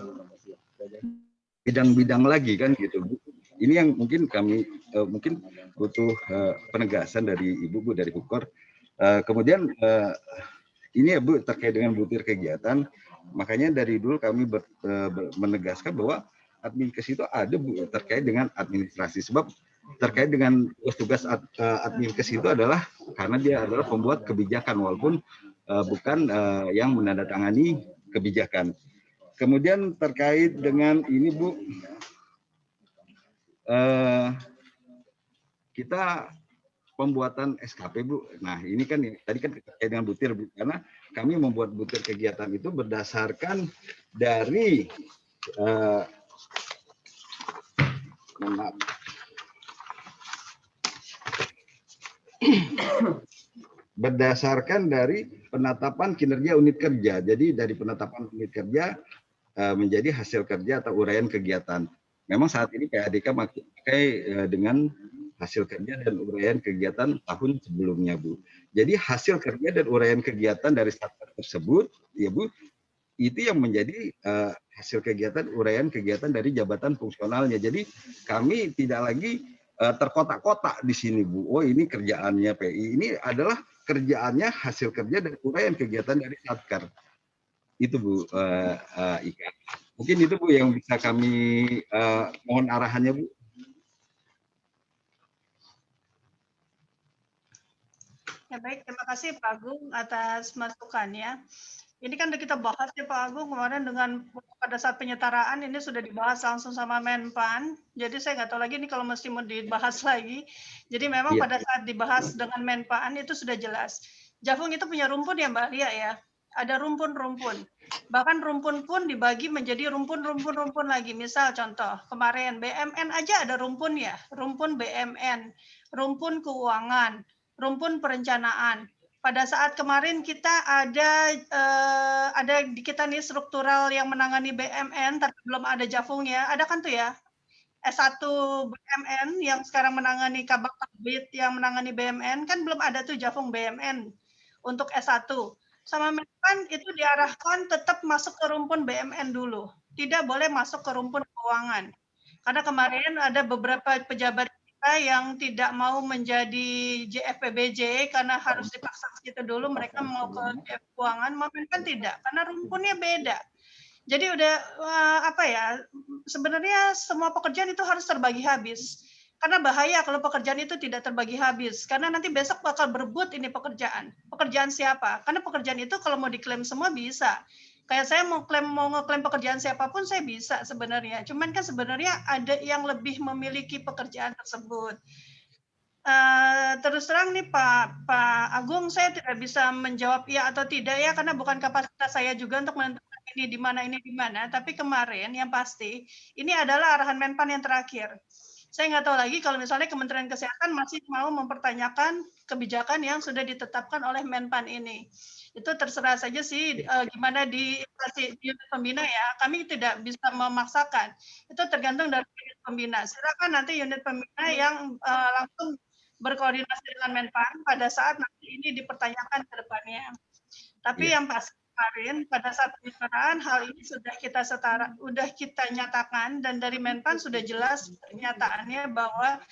bidang-bidang lagi kan gitu Bu. Ini yang mungkin kami mungkin butuh penegasan dari Ibu Bu dari Ukor. Kemudian ini ya Bu terkait dengan butir kegiatan, makanya dari dulu kami menegaskan bahwa Adminkes itu ada Bu terkait dengan administrasi, sebab terkait dengan tugas Adminkes itu adalah karena dia adalah pembuat kebijakan walaupun bukan yang menandatangani kebijakan. Kemudian terkait dengan ini Bu, kita pembuatan SKP, Bu. Nah, ini kan tadi kan terkait dengan butir, Bu, karena kami membuat butir kegiatan itu berdasarkan dari berdasarkan dari penetapan kinerja unit kerja. Jadi dari penetapan unit kerja menjadi hasil kerja atau uraian kegiatan. Memang saat ini PADK pakai dengan hasil kerja dan uraian kegiatan tahun sebelumnya, Bu. Jadi hasil kerja dan uraian kegiatan dari Satker tersebut, ya Bu, itu yang menjadi hasil kegiatan uraian kegiatan dari jabatan fungsionalnya. Jadi kami tidak lagi terkotak-kotak di sini, Bu. Oh, ini kerjaannya PI. Ini adalah kerjaannya hasil kerja dan uraian kegiatan dari Satker. Itu, Bu Ika. Mungkin itu, Bu, yang bisa kami mohon arahannya, Bu.
Ya, baik, terima kasih Pak Agung atas masukannya. Ini kan udah kita bahas ya Pak Agung kemarin dengan pada saat penyetaraan ini sudah dibahas langsung sama Menpan. Jadi saya nggak tahu lagi ini kalau mesti mau dibahas lagi. Jadi memang pada saat dibahas dengan Menpan itu sudah jelas. Jafung itu punya rumpun ya Mbak Lia ya. Ada rumpun-rumpun. Bahkan rumpun pun dibagi menjadi rumpun-rumpun lagi. Misal contoh kemarin BMN aja ada rumpun ya. Rumpun BMN, rumpun keuangan, rumpun perencanaan. Pada saat kemarin kita ada di kita nih struktural yang menangani BMN, tapi belum ada Jafungnya. Ada kan tuh ya? S1 BMN yang sekarang menangani Kabak Terbit yang menangani BMN, kan belum ada tuh Jafung BMN untuk S1. Sama Menpan itu diarahkan tetap masuk ke rumpun BMN dulu. Tidak boleh masuk ke rumpun keuangan. Karena kemarin ada beberapa pejabat yang tidak mau menjadi JFPBJ karena harus dipaksa gitu dulu, mereka mau ke JF keuangan, Menpan tidak, karena rumpunnya beda. Jadi udah sebenarnya semua pekerjaan itu harus terbagi habis. Karena bahaya kalau pekerjaan itu tidak terbagi habis, karena nanti besok bakal berebut ini pekerjaan. Pekerjaan siapa? Karena pekerjaan itu kalau mau diklaim semua bisa. Kayak saya mau ngeklaim pekerjaan siapapun saya bisa sebenarnya. Cuman kan sebenarnya ada yang lebih memiliki pekerjaan tersebut. Terus terang nih Pak Agung, saya tidak bisa menjawab iya atau tidak ya, karena bukan kapasitas saya juga untuk menentukan ini di mana. Tapi kemarin yang pasti ini adalah arahan Menpan yang terakhir. Saya nggak tahu lagi kalau misalnya Kementerian Kesehatan masih mau mempertanyakan kebijakan yang sudah ditetapkan oleh Menpan ini. Itu terserah saja sih gimana di unit pembina ya. Kami tidak bisa memaksakan. Itu tergantung dari unit pembina. Silakan nanti unit pembina yang langsung berkoordinasi dengan Menpan pada saat nanti ini dipertanyakan ke depannya. Tapi yang pasti kemarin pada saat penyelenggaraan hal ini sudah kita nyatakan, dan dari Menpan sudah jelas pernyataannya bahwa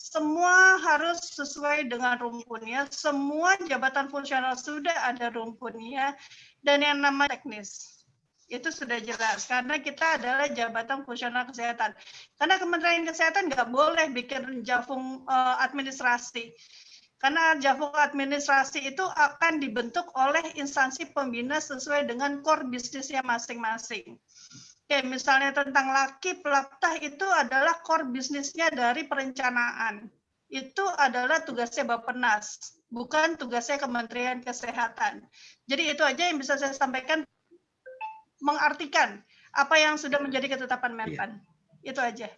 semua harus sesuai dengan rumpunnya, semua jabatan fungsional sudah ada rumpunnya, dan yang namanya teknis. Itu sudah jelas, karena kita adalah jabatan fungsional kesehatan. Karena Kementerian Kesehatan nggak boleh bikin Jafung administrasi. Karena Jafung administrasi itu akan dibentuk oleh instansi pembina sesuai dengan core bisnisnya masing-masing. Oke, misalnya tentang Lakip, Laptah itu adalah core bisnisnya dari perencanaan. Itu adalah tugasnya Bappenas, bukan tugasnya Kementerian Kesehatan. Jadi itu aja yang bisa saya sampaikan, mengartikan apa yang sudah menjadi ketetapan Menpan. Itu aja.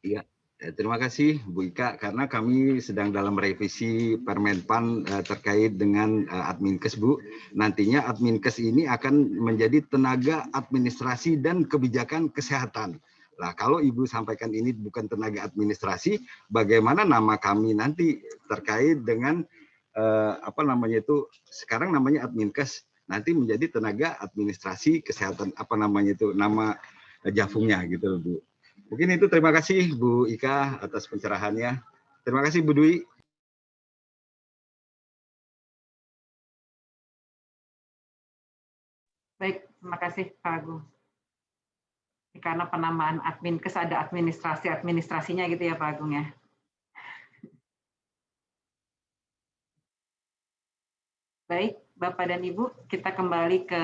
Iya. Terima kasih Bu Ika, karena kami sedang dalam revisi Permenpan terkait dengan Adminkes, Bu. Nantinya Adminkes ini akan menjadi tenaga administrasi dan kebijakan kesehatan. Nah, kalau Ibu sampaikan ini bukan tenaga administrasi, bagaimana nama kami nanti terkait dengan sekarang namanya Adminkes, nanti menjadi tenaga administrasi kesehatan, nama Jafungnya gitu, Bu. Mungkin itu, terima kasih Bu Ika atas pencerahannya. Terima kasih Bu Dwi.
Baik, terima kasih Pak Agung. Karena penambahan Adminkes ada administrasinya gitu ya Pak Agung ya. Baik, Bapak dan Ibu, kita kembali ke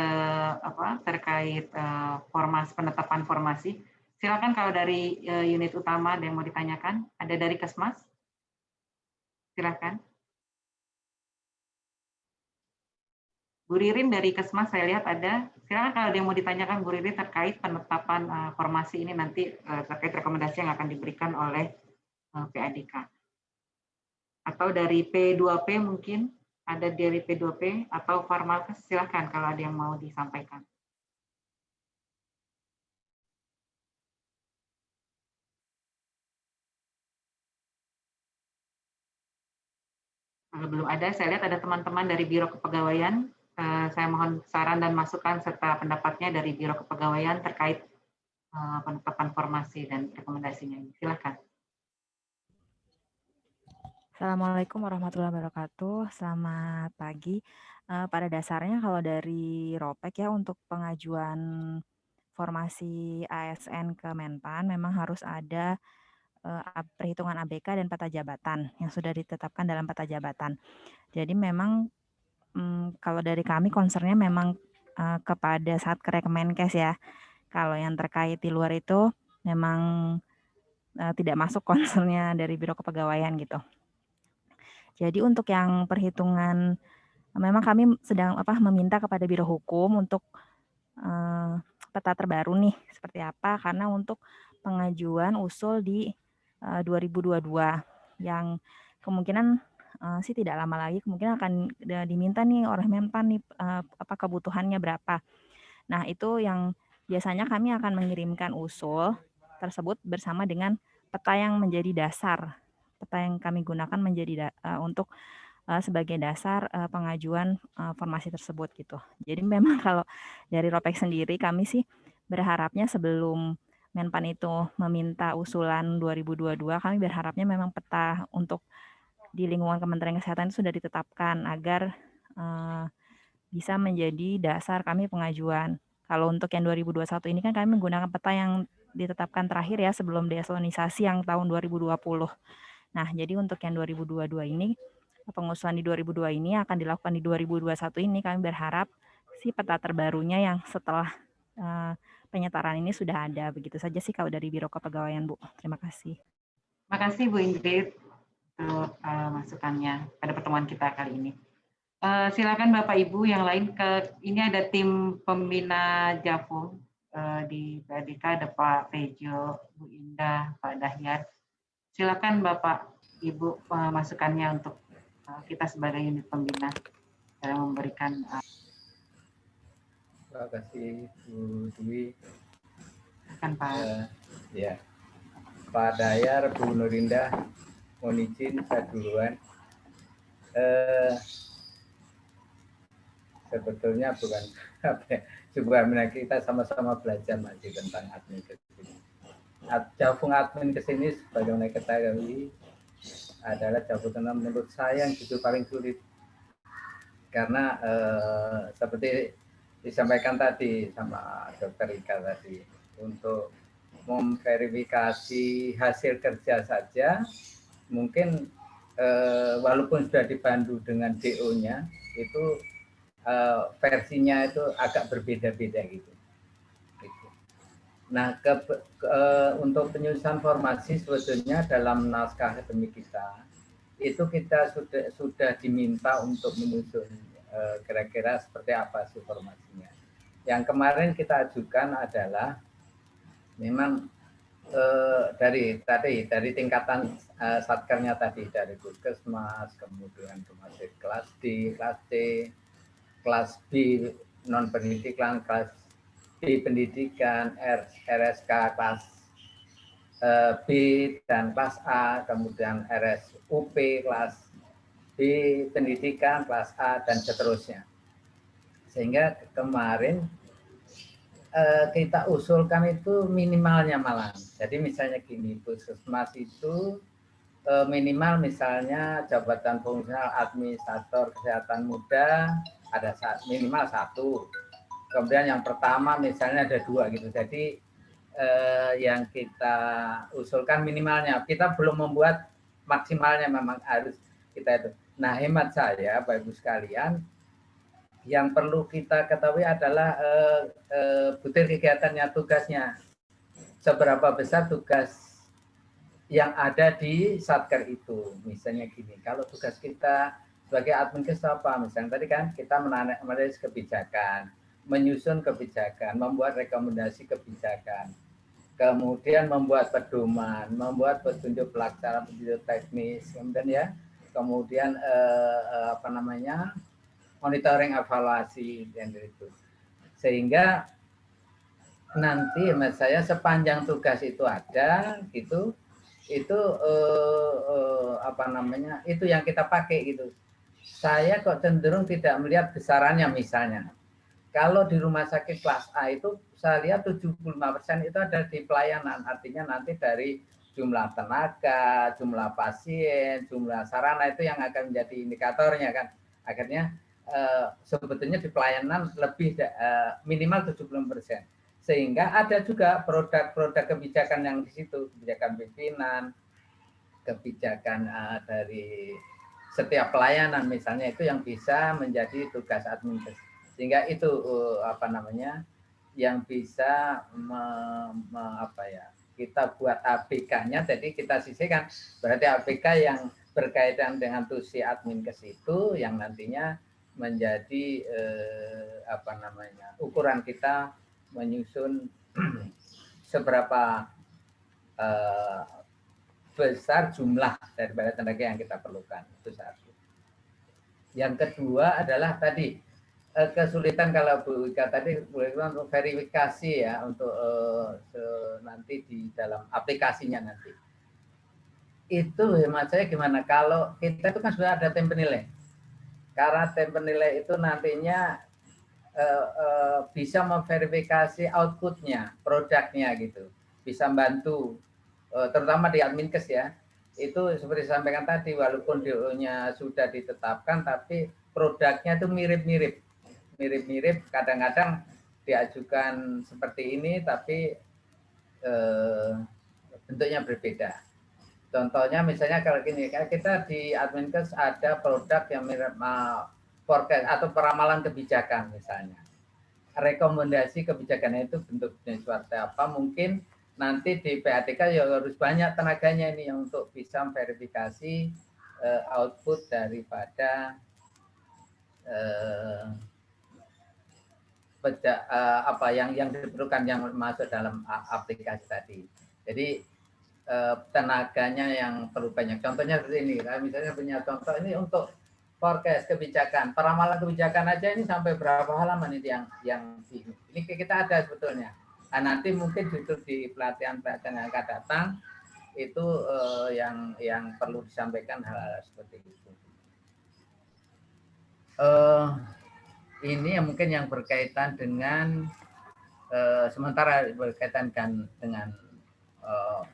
terkait penetapan formasi. Silakan kalau dari unit utama ada yang mau ditanyakan. Ada dari Kesmas? Silakan. Bu Ririn dari Kesmas saya lihat ada. Silakan kalau ada yang mau ditanyakan Bu Ririn terkait penetapan formasi ini nanti terkait rekomendasi yang akan diberikan oleh PADK. Atau dari P2P mungkin ada dari P2P atau Farmalkes, silakan kalau ada yang mau disampaikan. Kalau belum ada, saya lihat ada teman-teman dari Biro Kepegawaian. Saya mohon saran dan masukan serta pendapatnya dari Biro Kepegawaian terkait penetapan formasi dan rekomendasinya. Silakan.
Assalamualaikum warahmatullahi wabarakatuh. Selamat pagi. Pada dasarnya kalau dari Ropek ya untuk pengajuan formasi ASN ke Menpan memang harus ada perhitungan ABK dan peta jabatan yang sudah ditetapkan dalam peta jabatan. Jadi memang kalau dari kami concernnya memang kepada Satker Kemenkes ya. Kalau yang terkait di luar itu memang tidak masuk concernnya dari Biro Kepegawaian gitu. Jadi untuk yang perhitungan memang kami sedang meminta kepada Biro Hukum untuk peta terbaru nih seperti apa karena untuk pengajuan usul di 2022 yang kemungkinan sih tidak lama lagi kemungkinan akan diminta nih oleh Menpan nih apa kebutuhannya berapa. Nah, itu yang biasanya kami akan mengirimkan usul tersebut bersama dengan peta yang menjadi dasar. Peta yang kami gunakan menjadi untuk sebagai dasar pengajuan formasi tersebut gitu. Jadi memang kalau dari Ropek sendiri kami sih berharapnya sebelum Menpan itu meminta usulan 2022 kami berharapnya memang peta untuk di lingkungan Kementerian Kesehatan itu sudah ditetapkan agar bisa menjadi dasar kami pengajuan. Kalau untuk yang 2021 ini kan kami menggunakan peta yang ditetapkan terakhir ya sebelum deeselonisasi yang tahun 2020. Nah, jadi untuk yang 2022 ini pengusulan di 2002 ini akan dilakukan di 2021 ini kami berharap si peta terbarunya yang setelah penyetaran ini sudah ada. Begitu saja sih kalau dari Biro Kepegawaian, Bu. Terima kasih.
Terima kasih Bu Ingrid untuk masukannya pada pertemuan kita kali ini. Silakan Bapak Ibu yang lain ini ada tim pembina Japung di PADK, ada Pak Tejo, Bu Indah, Pak Dahyat. Silakan Bapak Ibu masukannya untuk kita sebagai unit pembina dalam memberikan.
Terima kasih Bu Dwi.
Silakan Pak.
Ya, Pak Dayar, Bu Nurinda, mohon izin saya duluan. Sebetulnya bukan sebenarnya kita sama-sama belajar masih tentang admin kesini. Japung admin kesini sebagaimana ketahui adalah jabutan menurut saya yang justru paling sulit karena seperti disampaikan tadi sama Dr. Ika tadi untuk memverifikasi hasil kerja saja mungkin walaupun sudah dipandu dengan DO-nya itu versinya itu agak berbeda-beda gitu. Nah, untuk penyusunan formasi sebetulnya dalam naskah akademik kita itu kita sudah diminta untuk menyusun kira-kira seperti apa sih formasinya. Yang kemarin kita ajukan adalah memang dari tingkatan satkernya tadi dari Puskesmas, kemudian rumah sakit kelas D, kelas C, kelas B non pendidikan, kelas B pendidikan, RSK kelas B dan kelas A, kemudian RSUP kelas B pendidikan, kelas A dan seterusnya. Sehingga kemarin kita usulkan itu minimalnya malah. Jadi misalnya gini, Puskesmas itu minimal misalnya jabatan fungsional administrator kesehatan muda ada minimal 1. Kemudian yang pertama misalnya ada 2 gitu. Jadi yang kita usulkan minimalnya. Kita belum membuat maksimalnya, memang harus kita itu. Nah, hemat saya Bapak Ibu sekalian, yang perlu kita ketahui adalah butir kegiatannya, tugasnya. Seberapa besar tugas yang ada di Satker itu. Misalnya gini, kalau tugas kita sebagai adminkes apa? Misalnya tadi kan kita menanamkan kebijakan, menyusun kebijakan, membuat rekomendasi kebijakan, kemudian membuat pedoman, membuat petunjuk pelaksanaan, petunjuk teknis, kemudian monitoring evaluasi dan itu. Sehingga nanti mas saya sepanjang tugas itu ada gitu, itu itu yang kita pakai gitu. Saya kok cenderung tidak melihat besarannya misalnya. Kalau di rumah sakit kelas A itu saya lihat 75% itu ada di pelayanan, artinya nanti dari jumlah tenaga, jumlah pasien, jumlah sarana itu yang akan menjadi indikatornya kan. Akhirnya sebetulnya di pelayanan lebih minimal 70%. Sehingga ada juga produk-produk kebijakan yang di situ, kebijakan pimpinan, kebijakan dari setiap pelayanan misalnya itu yang bisa menjadi tugas administrasi. Sehingga itu yang bisa kita buat ABK-nya, jadi kita sisihkan. Berarti ABK yang berkaitan dengan tusi adminkes itu yang nantinya menjadi ukuran kita menyusun seberapa besar jumlah daripada tenaga yang kita perlukan. Itu satu. Yang kedua adalah tadi kesulitan kalau Bu Ika tadi untuk verifikasi ya untuk nanti di dalam aplikasinya nanti. Itu hemat saya gimana kalau kita itu kan sudah ada tim penilai. Karena tim penilai itu nantinya bisa memverifikasi outputnya, produknya gitu, bisa membantu, terutama di adminkes ya. Itu seperti disampaikan tadi, walaupun DO-nya sudah ditetapkan, tapi produknya itu mirip-mirip. Kadang-kadang diajukan seperti ini, tapi bentuknya berbeda. Contohnya misalnya kalau gini, kita di adminkes ada produk yang mirip forecast atau peramalan kebijakan misalnya. Rekomendasi kebijakannya itu bentuknya seperti apa, mungkin nanti di PATK ya harus banyak tenaganya ini untuk bisa verifikasi output daripada yang diperlukan yang masuk dalam aplikasi tadi. Jadi tenaganya yang perlu banyak. Contohnya seperti ini, misalnya punya contoh ini untuk forecast kebijakan, peramalan kebijakan aja ini sampai berapa halaman ini yang ini kita ada sebetulnya. Nah, nanti mungkin justru di pelatihan yang akan datang itu yang perlu disampaikan hal-hal seperti itu. Ini yang mungkin yang berkaitan dengan sementara berkaitan dengan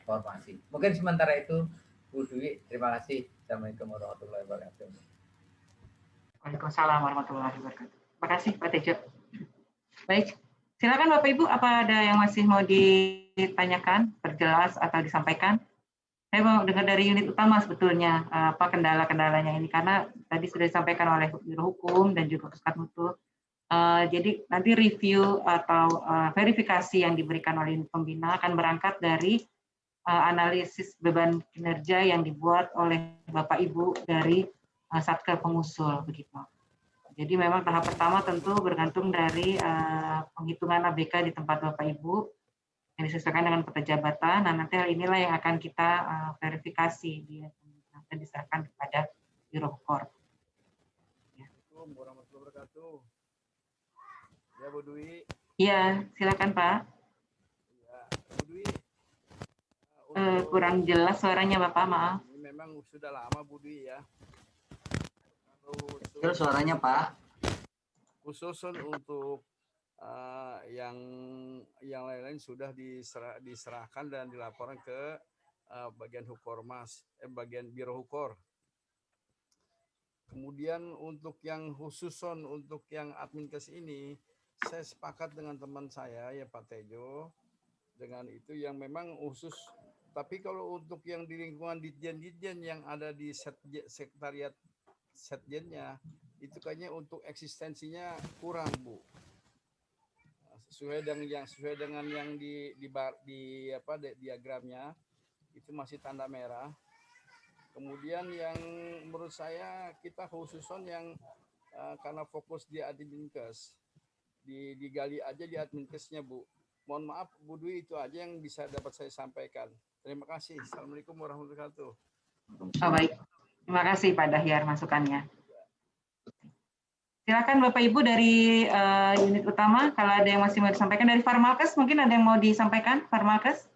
formasi. Mungkin sementara itu Bu Dwi, terima kasih. Assalamualaikum warahmatullahi wabarakatuh.
Waalaikumsalam warahmatullahi wabarakatuh. Terima kasih Pak Tejo. Baik, silakan Bapak Ibu, apa ada yang masih mau ditanyakan, perjelas atau disampaikan? Saya mau dengar dari unit utama sebetulnya apa kendala-kendalanya ini, karena tadi sudah disampaikan oleh Biro Hukum dan juga Puskat Mutu. Jadi nanti review atau verifikasi yang diberikan oleh unit pembina akan berangkat dari analisis beban kinerja yang dibuat oleh Bapak Ibu dari Satker pengusul begitu. Jadi memang tahap pertama tentu bergantung dari penghitungan ABK di tempat Bapak Ibu yang disesuaikan dengan peta jabatan. Nah, nanti hal inilah yang akan kita verifikasi dan diserahkan kepada Biro Hukum.
Assalamualaikum warahmatullahi wabarakatuh. Ya Bu Dwi.
Iya, silakan Pak.
Ya, Bu Dwi.
Kurang jelas suaranya Bapak, maaf.
Ini memang sudah lama Bu Dwi ya.
Terus suaranya Pak.
Khusus untuk yang lain-lain sudah diserahkan dan dilaporkan ke bagian Hukormas, bagian Biro Hukor. Kemudian untuk yang khususon untuk yang adminkes ini, saya sepakat dengan teman saya ya Pak Tejo dengan itu yang memang khusus. Tapi kalau untuk yang di lingkungan ditjen-ditjen yang ada di sekretariat setjennya itu kayaknya untuk eksistensinya kurang Bu. Sesuai dengan yang di diagramnya itu masih tanda merah. Kemudian yang menurut saya kita khususon yang karena fokus di Adminkes, digali aja di Adminkesnya, Bu. Mohon maaf Bu Dwi, itu aja yang bisa dapat saya sampaikan. Terima kasih. Assalamualaikum warahmatullahi wabarakatuh.
Oh, baik. Terima kasih Pak Dahyar masukannya. Silakan Bapak Ibu dari unit utama, kalau ada yang masih mau disampaikan. Dari Farmalkes mungkin ada yang mau disampaikan, Farmalkes?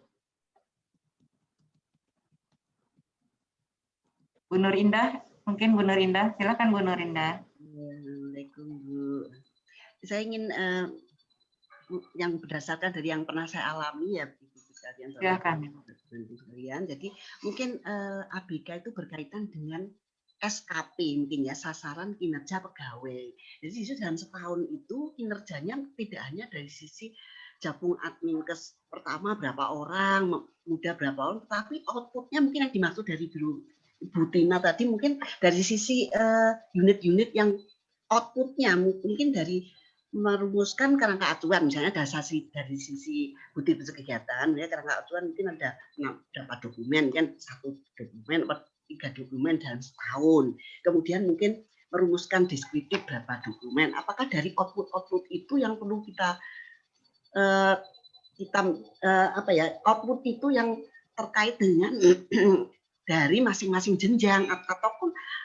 Bu Nur Indah, mungkin Bu Nur Indah. Silakan Bu Nur Indah.
Assalamualaikum Bu. Saya ingin yang berdasarkan dari yang pernah saya alami ya, Ibu sekalian.
Silakan.
Jadi mungkin ABK itu berkaitan dengan SKP mungkin ya, sasaran kinerja pegawai. Jadi dalam setahun itu kinerjanya tidak hanya dari sisi Japung Adminkes pertama berapa orang, muda berapa orang, tapi outputnya mungkin yang dimaksud dari dulu Ibu Tina tadi mungkin dari sisi unit-unit yang outputnya mungkin dari merumuskan kerangka acuan, misalnya dari sisi bukti kegiatan, ya kerangka acuan mungkin ada berapa dokumen, kan 1 dokumen atau 3 dokumen dalam setahun. Kemudian mungkin merumuskan deskriptif berapa dokumen. Apakah dari output itu yang perlu kita output itu yang terkait dengan dari masing-masing jenjang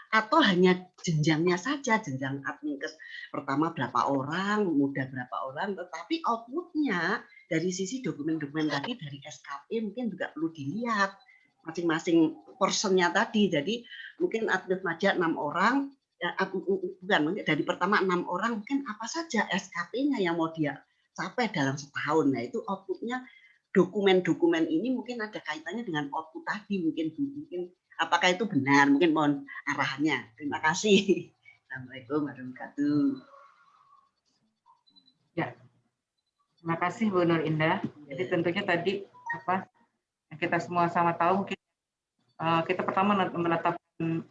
atau hanya jenjangnya saja, jenjang Adminkes pertama berapa orang, muda berapa orang, tetapi outputnya dari sisi dokumen-dokumen tadi dari SKP mungkin juga perlu dilihat masing-masing portionnya tadi. Jadi mungkin Adminkes Maja 6 orang, bukan dari pertama 6 orang, mungkin apa saja SKP-nya yang mau dia capai dalam setahun. Nah itu outputnya dokumen-dokumen ini mungkin ada kaitannya dengan output tadi, mungkin apakah itu benar? Mungkin mohon arahannya. Terima kasih. Assalamualaikum warahmatullahi wabarakatuh.
Ya, terima kasih Bu Nur Indah. Jadi tentunya tadi apa yang kita semua sama tahu, mungkin kita pertama menetapkan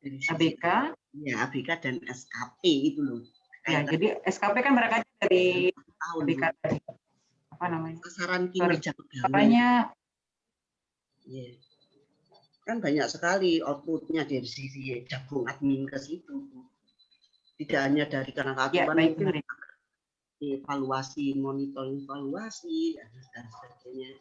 ABK.
Ya, ABK dan SKP itu loh.
Ya, jadi SKP kan berangkat dari ABK tadi. Apa namanya?
Sasaran kinerja pegawai.
Makanya
kan banyak sekali outputnya dari sisi Japung Adminkes itu. Tidak hanya dari kerangka acuan, mungkin evaluasi, monitoring evaluasi dan sebagainya.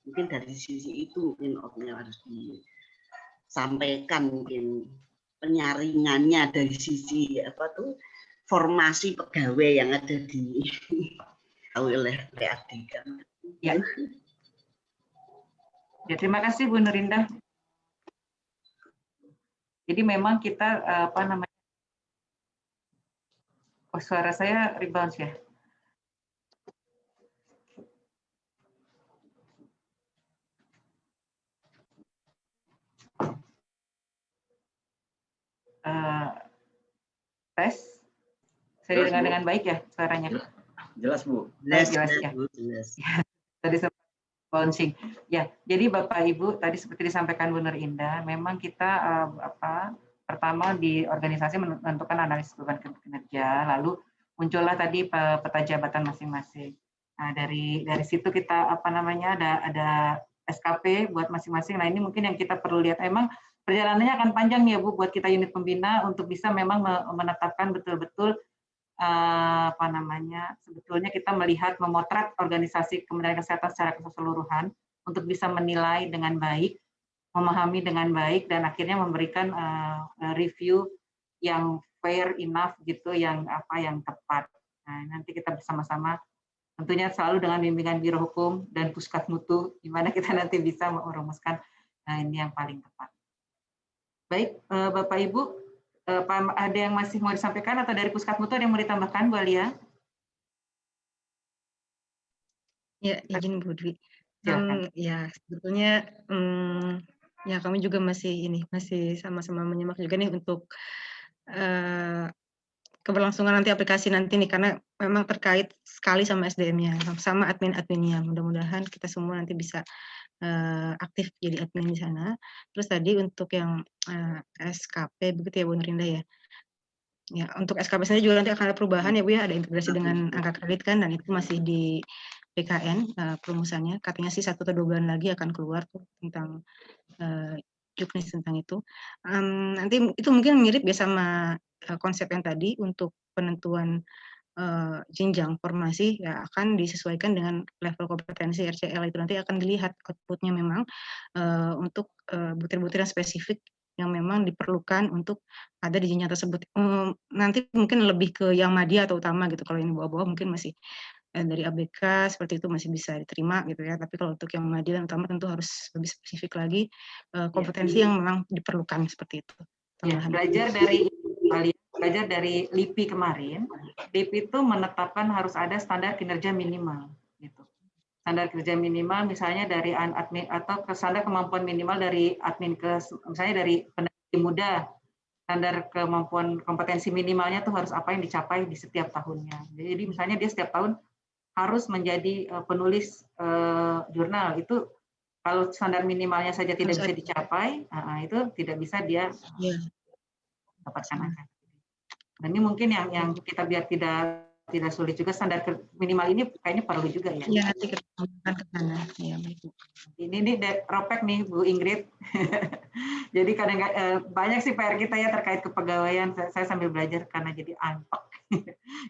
Mungkin dari sisi itu mungkin outputnya harus disampaikan, mungkin penyaringannya dari sisi formasi pegawai yang ada di oleh PADK.
Ya. Ya, terima kasih Bu Nurindah. Jadi memang kita suara saya rebound ya. Tes. Saya dengar dengan baik ya suaranya.
Jelas Bu.
Jelas ya. Tadi sempat bouncing. Ya, jadi Bapak Ibu tadi seperti disampaikan Bu Nur Indah, memang kita pertama di organisasi menentukan analisis beban kinerja, lalu muncullah tadi peta jabatan masing-masing. Nah, dari situ kita ada SKP buat masing-masing. Nah, ini mungkin yang kita perlu lihat. Emang perjalanannya akan panjang ya Bu buat kita unit pembina untuk bisa memang menetapkan betul-betul sebetulnya kita melihat memotret organisasi Kementerian Kesehatan secara keseluruhan untuk bisa menilai dengan baik, memahami dengan baik, dan akhirnya memberikan review yang fair enough gitu, yang tepat. Nah, nanti kita bersama-sama tentunya selalu dengan bimbingan Biro Hukum dan Puskat Mutu, di mana kita nanti bisa merumuskan ini yang paling tepat. Baik, Bapak Ibu, ada yang masih mau disampaikan atau dari Puskat Mutu ada yang mau ditambahkan, Bu Alia?
Ya, izin Bu Dwi. Ya, sebetulnya ya kami juga masih sama-sama menyimak juga nih untuk keberlangsungan nanti aplikasi nanti nih, karena memang terkait sekali sama SDM-nya, sama admin-adminnya. Mudah-mudahan kita semua nanti bisa aktif jadi admin di sana. Terus tadi untuk yang SKP begitu ya Bu Nurinda ya. Ya, untuk SKP sendiri juga nanti akan ada perubahan ya Bu ya, ada integrasi dengan angka kredit kan, dan itu masih BKN perumusannya, katanya sih 1 atau 2 bulan lagi akan keluar tuh tentang juknis tentang itu. Nanti itu mungkin mirip ya sama konsep yang tadi untuk penentuan jenjang formasi ya akan disesuaikan dengan level kompetensi RCL itu, nanti akan dilihat outputnya memang untuk butir-butir yang spesifik yang memang diperlukan untuk ada di jenjang tersebut. Nanti mungkin lebih ke yang madya atau utama gitu, kalau ini bawah-bawah mungkin masih dari ABK seperti itu masih bisa diterima gitu ya, tapi kalau untuk yang madya dan utama tentu harus lebih spesifik lagi kompetensi yang memang diperlukan seperti itu.
Ya, belajar dari LIPI kemarin, LIPI itu menetapkan harus ada standar kinerja minimal, gitu. Standar kinerja minimal misalnya dari admin atau standar kemampuan minimal dari adminkes, misalnya dari peneliti muda, standar kemampuan kompetensi minimalnya tuh harus apa yang dicapai di setiap tahunnya. Jadi misalnya dia setiap tahun harus menjadi penulis jurnal, itu kalau standar minimalnya saja tidak bisa dicapai, itu tidak bisa dia dapatkan angka. Dan ini mungkin yang kita biar tidak sulit juga, standar minimal ini kayaknya perlu juga ya.
Iya, nanti kita akan ke sana. Ya,
ini Ropek nih Bu Ingrid. Jadi kadang banyak sih PR kita ya terkait kepegawaian. Saya sambil belajar karena jadi antok.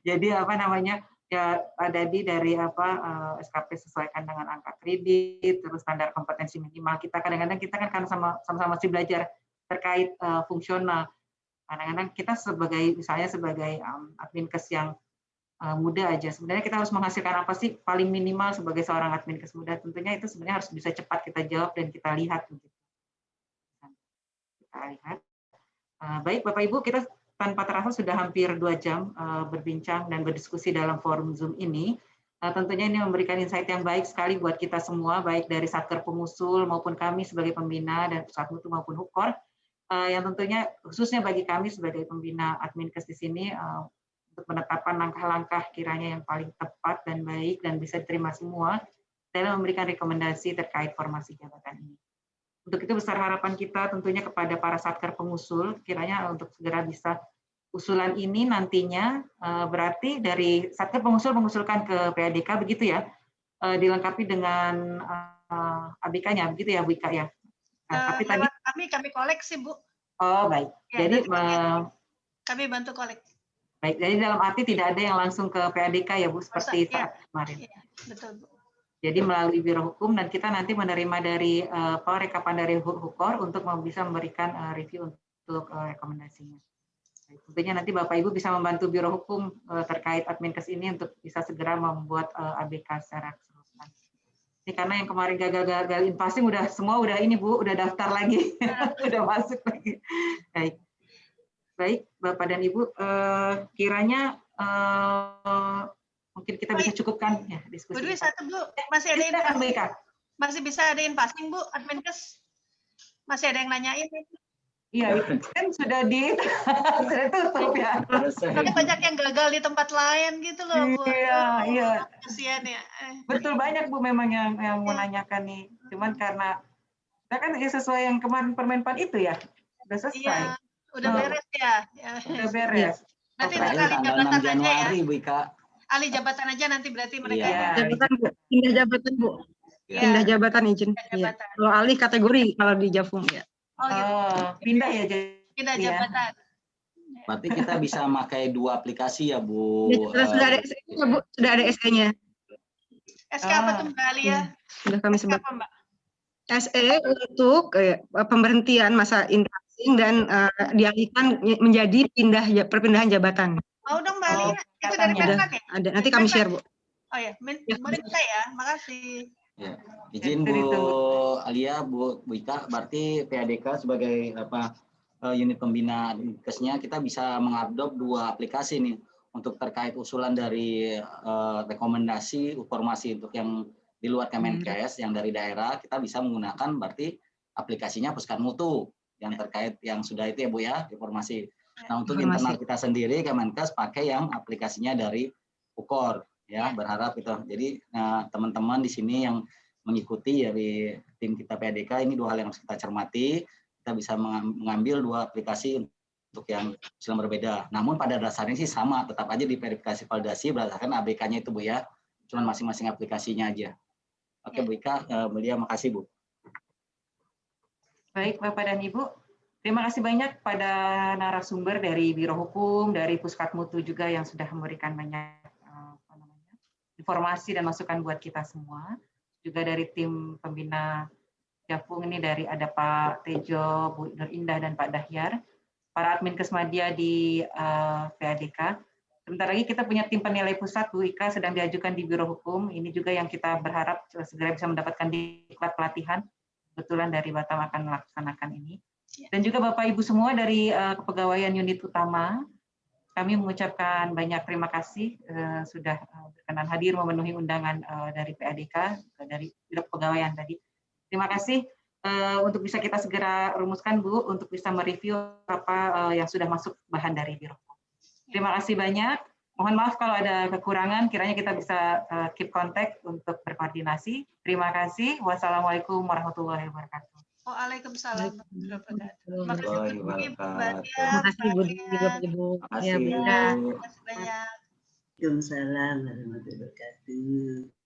Jadi apa namanya ya dari SKP sesuaikan dengan angka kredit, terus standar kompetensi minimal kita. Kadang-kadang kita kan karena sama-sama masih belajar terkait fungsional. Kadang-kadang kita misalnya sebagai adminkes yang muda aja, sebenarnya kita harus menghasilkan apa sih paling minimal sebagai seorang adminkes muda, tentunya itu sebenarnya harus bisa cepat kita jawab dan kita lihat. Baik Bapak Ibu, kita tanpa terasa sudah hampir 2 jam berbincang dan berdiskusi dalam forum Zoom ini. Tentunya ini memberikan insight yang baik sekali buat kita semua, baik dari Satker Pengusul maupun kami sebagai pembina dan Pusat Mutu maupun Hukor. Yang tentunya khususnya bagi kami sebagai pembina adminkes di sini untuk menetapkan langkah-langkah kiranya yang paling tepat dan baik dan bisa diterima semua dalam memberikan rekomendasi terkait formasi jabatan ini. Untuk itu besar harapan kita tentunya kepada para Satker Pengusul kiranya untuk segera bisa usulan ini nantinya berarti dari Satker Pengusul mengusulkan ke PADK begitu ya, dilengkapi dengan ABK-nya begitu ya Bu Ika ya. Tapi tadi
kami koleksi Bu.
Oh baik.
Ya,
jadi
kami bantu kolek.
Baik. Jadi dalam arti tidak ada yang langsung ke PADK ya Bu seperti saat kemarin.
Ya, betul Bu.
Jadi melalui Biro Hukum dan kita nanti menerima dari rekapan dari Hukor untuk bisa memberikan review untuk rekomendasinya. Tentunya nanti Bapak Ibu bisa membantu Biro Hukum terkait adminkes ini untuk bisa segera membuat ABK secara keseluruhan. Ini karena yang kemarin gagal invasing semua udah ini Bu, udah daftar lagi, udah masuk lagi. Baik Bapak dan Ibu, kiranya mungkin kita bisa cukupkan ya diskusi.
Bu Dwi, satu Bu, masih ada invasing. Masih bisa ada invasing Bu, adminkes. Masih ada yang nanyain.
Iya, kan sudah tutup ya.
Banyak yang gagal di tempat lain gitu loh Bu.
Iya.
Kasihan ya.
Betul, banyak Bu memang yang menanyakan nih. Cuman karena kita kan sesuai yang kemarin Permenpan itu ya, udah selesai.
Iya, udah beres ya.
Udah beres.
Nanti untuk alih jabatan aja ya.
Bu Ika.
Alih jabatan aja nanti berarti mereka.
Jabatan Bu, pindah jabatan Bu. Pindah jabatan izin. Iya. Kalau alih kategori kalau di Javum ya.
Oh, gitu.
Pindah ya.
Pindah jabatan.
Berarti kita bisa pakai 2 aplikasi ya Bu.
Sudah ada SE-nya Bu, sudah ada SE-nya.
SK apa tuh Mbak Alia?
Sudah kami sebut. SE untuk pemberhentian masa invasing dan dialihkan menjadi perpindahan jabatan.
Mau dong Mbak Alia, itu dari Menpan ya?
Ada, nanti kami share Bu.
Oh ya, boleh minta ya, makasih.
Ya, izin Bu Alia, Bu Ika, berarti PADK sebagai unit pembina adminkesnya kita bisa mengadop 2 aplikasi nih untuk terkait usulan dari rekomendasi informasi untuk yang di luar Kemenkes yang dari daerah, kita bisa menggunakan berarti aplikasinya Puskat Mutu yang terkait yang sudah itu ya Bu ya, informasi. Nah, untuk internal kita sendiri Kemenkes pakai yang aplikasinya dari Hukor. Ya, berharap itu. Jadi teman-teman di sini yang mengikuti dari tim kita PADK ini 2 hal yang harus kita cermati. Kita bisa mengambil 2 aplikasi untuk yang sedang berbeda. Namun pada dasarnya sih sama, tetap aja di verifikasi validasi berdasarkan ABK-nya itu Bu ya. cuman masing-masing aplikasinya aja. Oke, Bu Ika, Melia, makasih Bu.
Baik, Bapak dan Ibu. Terima kasih banyak pada narasumber dari Biro Hukum, dari Puskat Mutu juga yang sudah memberikan banyak informasi dan masukan buat kita semua. Juga dari tim pembina Japung ini dari ada Pak Tejo, Bu Nur Indah, dan Pak Dahyar. Para admin Kesmadia di PADK. Sebentar lagi kita punya tim penilai pusat, Bu Ika sedang diajukan di Biro Hukum. Ini juga yang kita berharap segera bisa mendapatkan diklat pelatihan. Kebetulan dari Batam akan melaksanakan ini. Dan juga Bapak Ibu semua dari Kepegawaian Unit Utama, kami mengucapkan banyak terima kasih sudah berkenan hadir memenuhi undangan dari PADK, dari Biro Kepegawaian tadi. Terima kasih untuk bisa kita segera rumuskan Bu, untuk bisa mereview apa yang sudah masuk bahan dari Biro. Terima kasih banyak. Mohon maaf kalau ada kekurangan, kiranya kita bisa keep contact untuk berkoordinasi. Terima kasih. Wassalamualaikum warahmatullahi wabarakatuh.
Waalaikumsalam warahmatullahi wabarakatuh.
Terima kasih Bu. Ibu.
Terima kasih.
Terima kasih banyak.
Waalaikumsalam warahmatullahi wabarakatuh.